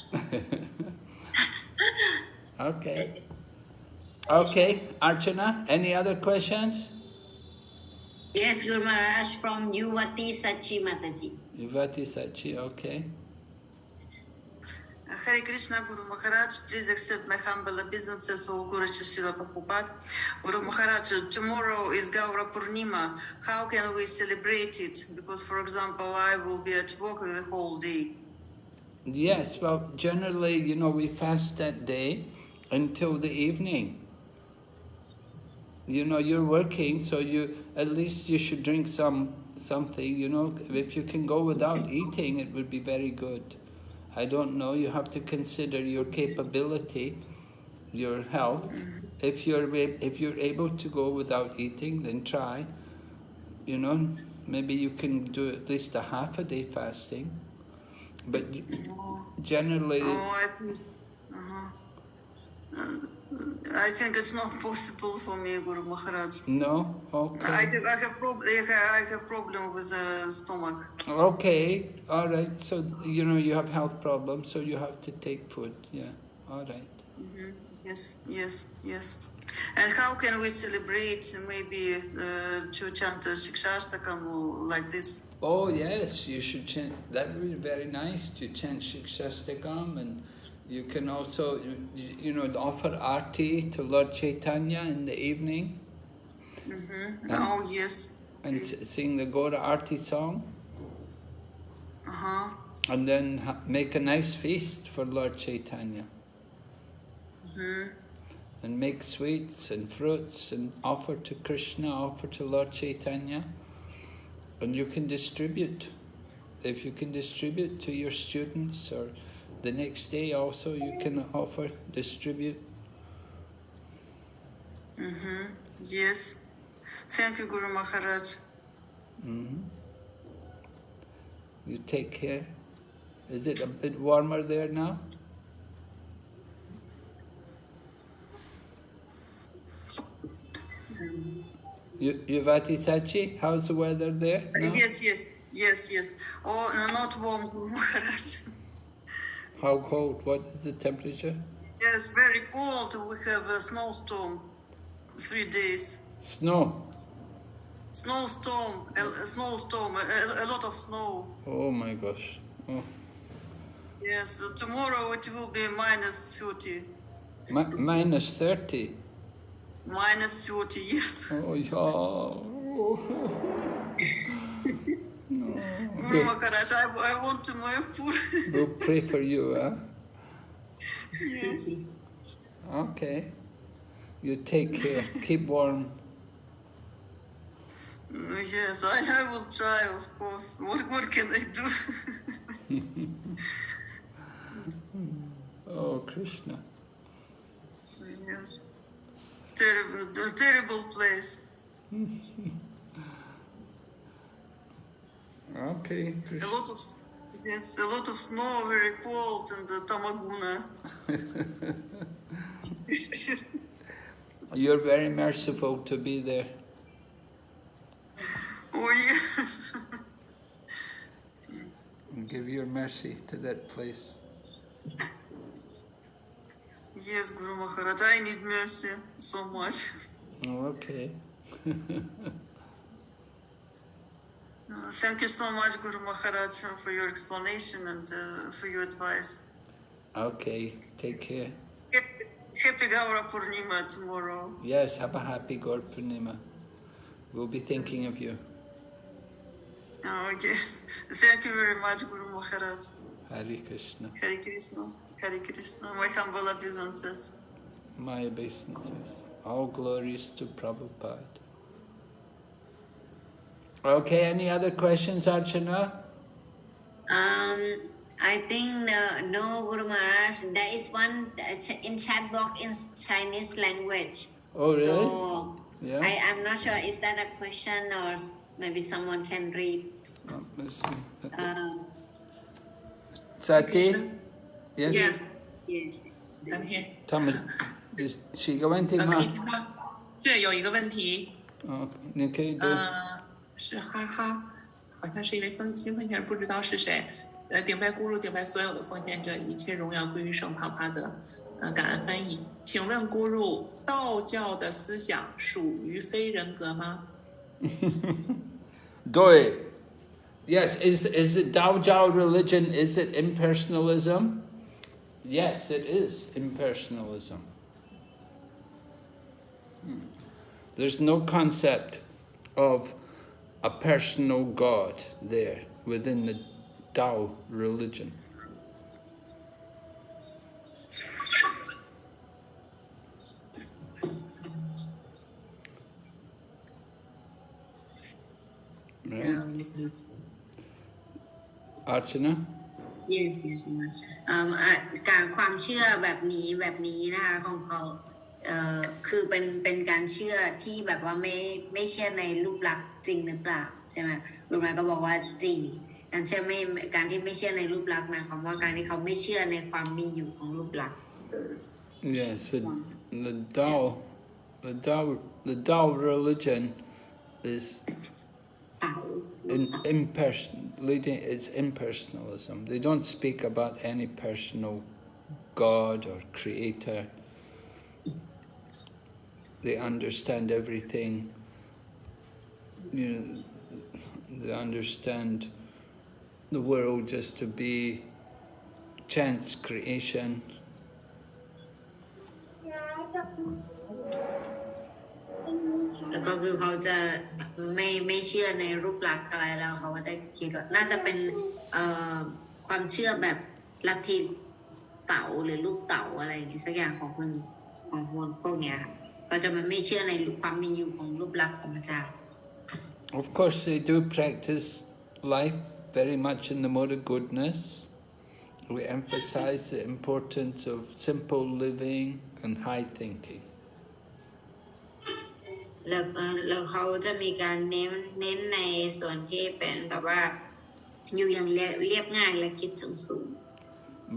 Okay. Okay, Archana, any other questions? Yes, Guru Maharaj, from Yuvati Sachi Mataji. Yuvati Sachi, okay. Hare Krishna, Guru Maharaj, please accept my humble obeisances, O Guru Srila Prabhupada. Guru Maharaj, tomorrow is Gaura Purnima. How can we celebrate it? Because, for example, I will be at work the whole day. Yes, well, generally, you know, we fast that day until the evening. You know, you're working, so at least you should drink something, you know. If you can go without eating, it would be very good. I don't know, you have to consider your capability, your health. If you're able to go without eating, then try. You know, maybe you can do at least a half a day fasting. But generally... I think it's not possible for me, Guru Maharaj. No? Okay. I have problem with the stomach. Okay, all right. So, you know, you have health problems, so you have to take food. Yeah, all right. Yes. And how can we celebrate maybe to chant Shikshashtakam like this? Oh, yes, you should chant. That would be very nice to chant Shikshashtakam, and you can also, you know, offer arti to Lord Chaitanya in the evening. Oh, yes. And sing the Gora Arti song. And then make a nice feast for Lord Chaitanya. And make sweets and fruits and offer to Krishna, offer to Lord Chaitanya. And you can distribute. If you can distribute to your students, or the next day also you can offer, distribute. Yes. Thank you, Guru Maharaj. You take care. Is it a bit warmer there now? Yuvati Sachi, how's the weather there now? Yes. Oh, no, not warm, Guru Maharaj. How cold? What is the temperature? Yes, very cold. We have a snowstorm, 3 days. Snow. Snowstorm, a snowstorm, a lot of snow. Oh my gosh. Oh. Yes, tomorrow it will be minus 30. Minus 30. Minus 30, yes. Oh yeah. Guru Maharaj, I want to Mayapur. We'll pray for you, huh? Yes. Okay. You take care. Keep warm. Yes, I will try, of course. What can I do? Oh, Krishna. Yes. Terrible place. Okay, Krishna. A lot of snow, very cold, and the Tamaguna. You're very merciful to be there. Oh, yes. And give your mercy to that place. Yes, Guru Maharaj, I need mercy so much. Okay. Thank you so much, Guru Maharaj, for your explanation and for your advice. Okay, take care. Happy Gaura Purnima tomorrow. Yes, have a happy Gaur Purnima. We'll be thinking of you. Oh, yes. Thank you very much, Guru Maharaj. Hare Krishna. Hare Krishna. Hare Krishna. My humble obeisances. My obeisances. All glories to Prabhupada. Okay, any other questions, Archana? I think no, Guru Maharaj. There is one in chat box in Chinese language. Oh, really? So Yeah. I'm not sure. Is that a question or maybe someone can read? Let's see. Sati? Sati? Yes? Yeah. Yes. I'm here. 他们是一个问题吗？可以听吗？是有一个问题，你可以读。是哈哈，好像是一位新奉献人，不知道是谁。顶拜咕噜，顶拜所有的奉献者，一切荣耀归于圣帕帕德。感恩翻译。请问咕噜，道教的思想属于非人格吗？对。Yes, is it Daojia religion? Is it impersonalism? Yes, it is impersonalism. There's no concept of a personal God there within the Tao religion. Right? Archana? Yes, yes, การความเชื่อแบบนี้นะคะของเขาคือเป็นการเชื่อที่แบบว่าไม่เชื่อในรูปลักษณ์จริงหรือเปล่าใช่ไหมคุณหมายก็บอกว่าจริงการที่ไม่เชื่อในรูปลักษณ์หมายความว่าการที่เขาไม่เชื่อในความมีอยู่ของรูปลักษณ์ Yes, the Tao religion is it's impersonalism. They don't speak about any personal God or creator. They understand everything. They understand the world just to be chance creation.แล้วก็คือเขาจะไม่เชื่อในรูปลักษณ์อะไรแล้วเขาก็จะคิดว่าน่าจะเป็นความเชื่อแบบลัทธิเต๋าหรือลูกเต๋าอะไรอย่างนี้สักอย่างของคนพวกเนี้ยค่ะก็จะไม่เชื่อในความมีอยู่ของรูปลักษณ์ของพระเจ้า Of course, they do practice life very much in the mode of goodness. We emphasize the importance of simple living and high thinking. แล้วเขาจะมีการเน้นในส่วนที่เป็นแบบว่าอยู่อย่างเรียบง่ายและคิดสูง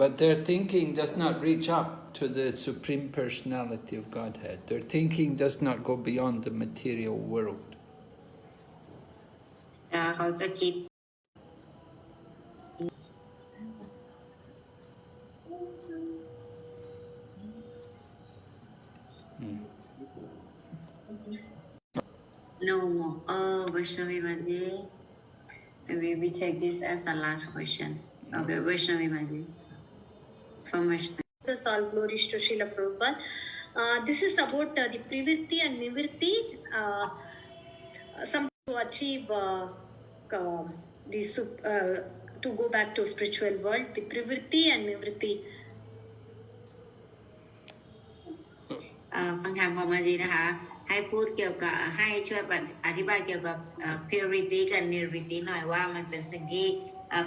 But their thinking does not reach up to the Supreme Personality of Godhead. Their thinking does not go beyond the material world. เขาจะคิด No more. Oh, Vaishnavi Mati. Maybe we take this as a last question. Okay, Vaishnavi Mati. From Vaishnavi. All glories to Srila Prabhupada. This is about the Privritti and Nivritti. Some to achieve to go back to spiritual world, the Privritti and Nivritti. คำถามของมาจีนะคะ ให้พูดเกี่ยวกับให้ช่วยอธิบายเกี่ยวกับ purity กับ nirviti หน่อยว่ามันเป็นสิ่งที่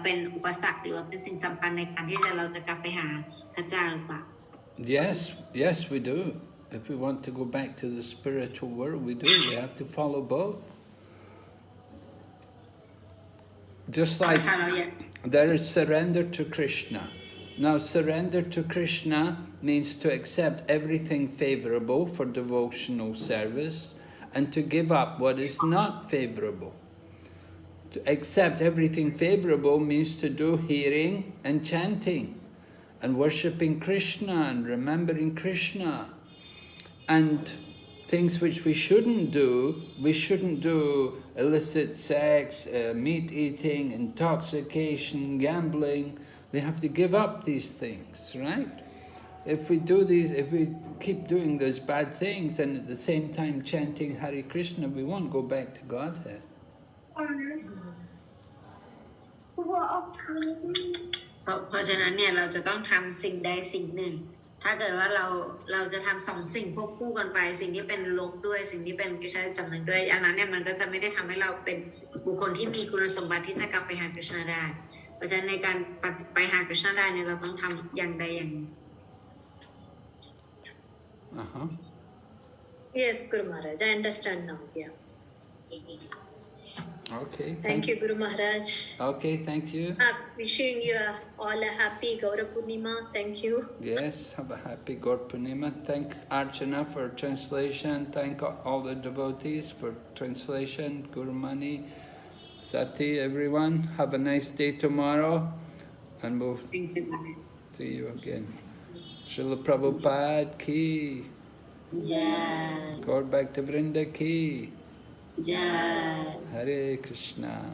เป็นอุปสรรคหรือว่าเป็นสิ่งสำคัญในการที่เราจะกลับไปหาพระเจ้าหรือเปล่า Yes, we do. If we want to go back to the spiritual world, we do. We have to follow both. Just like there is surrender to Krishna. Now, surrender to Krishna means to accept everything favorable for devotional service and to give up what is not favorable. To accept everything favorable means to do hearing and chanting and worshipping Krishna and remembering Krishna. And things which we shouldn't do illicit sex, meat eating, intoxication, gambling. We have to give up these things, right? If we keep doing those bad things and at the same time chanting Hare Krishna, we won't go back to Godhead. เพราะฉะนั้นเนี่ยเราจะต้องทำสิ่งใดสิ่งหนึ่ง ถ้าเกิดว่าเราจะทำสองสิ่งควบคู่กันไป สิ่งที่เป็นลบด้วยสิ่งที่เป็นกิจสำนึกด้วยอันนั้นเนี่ยมันก็จะไม่ได้ทำให้เราเป็นบุคคลที่มีคุณสมบัติที่จะกลับไปหาคริชนาได้ เพราะฉะนั้นในการไปหาคริชนาได้เนี่ยเราต้องทำอย่างใดอย่างหนึ่ง Yes, Guru Maharaj, I understand now. Yeah. Okay. Thank you, Guru Maharaj. Okay, thank you. Wishing you all a happy Gaura Purnima. Thank you. Yes, have a happy Gaur Purnima. Thanks Archana for translation. Thank all the devotees for translation. Guru Mani, Sati, everyone. Have a nice day tomorrow. And we'll see you again. Srila Prabhupada ki. Jai. Gaur Bhakta Vrinda ki. Jai. Hare Krishna.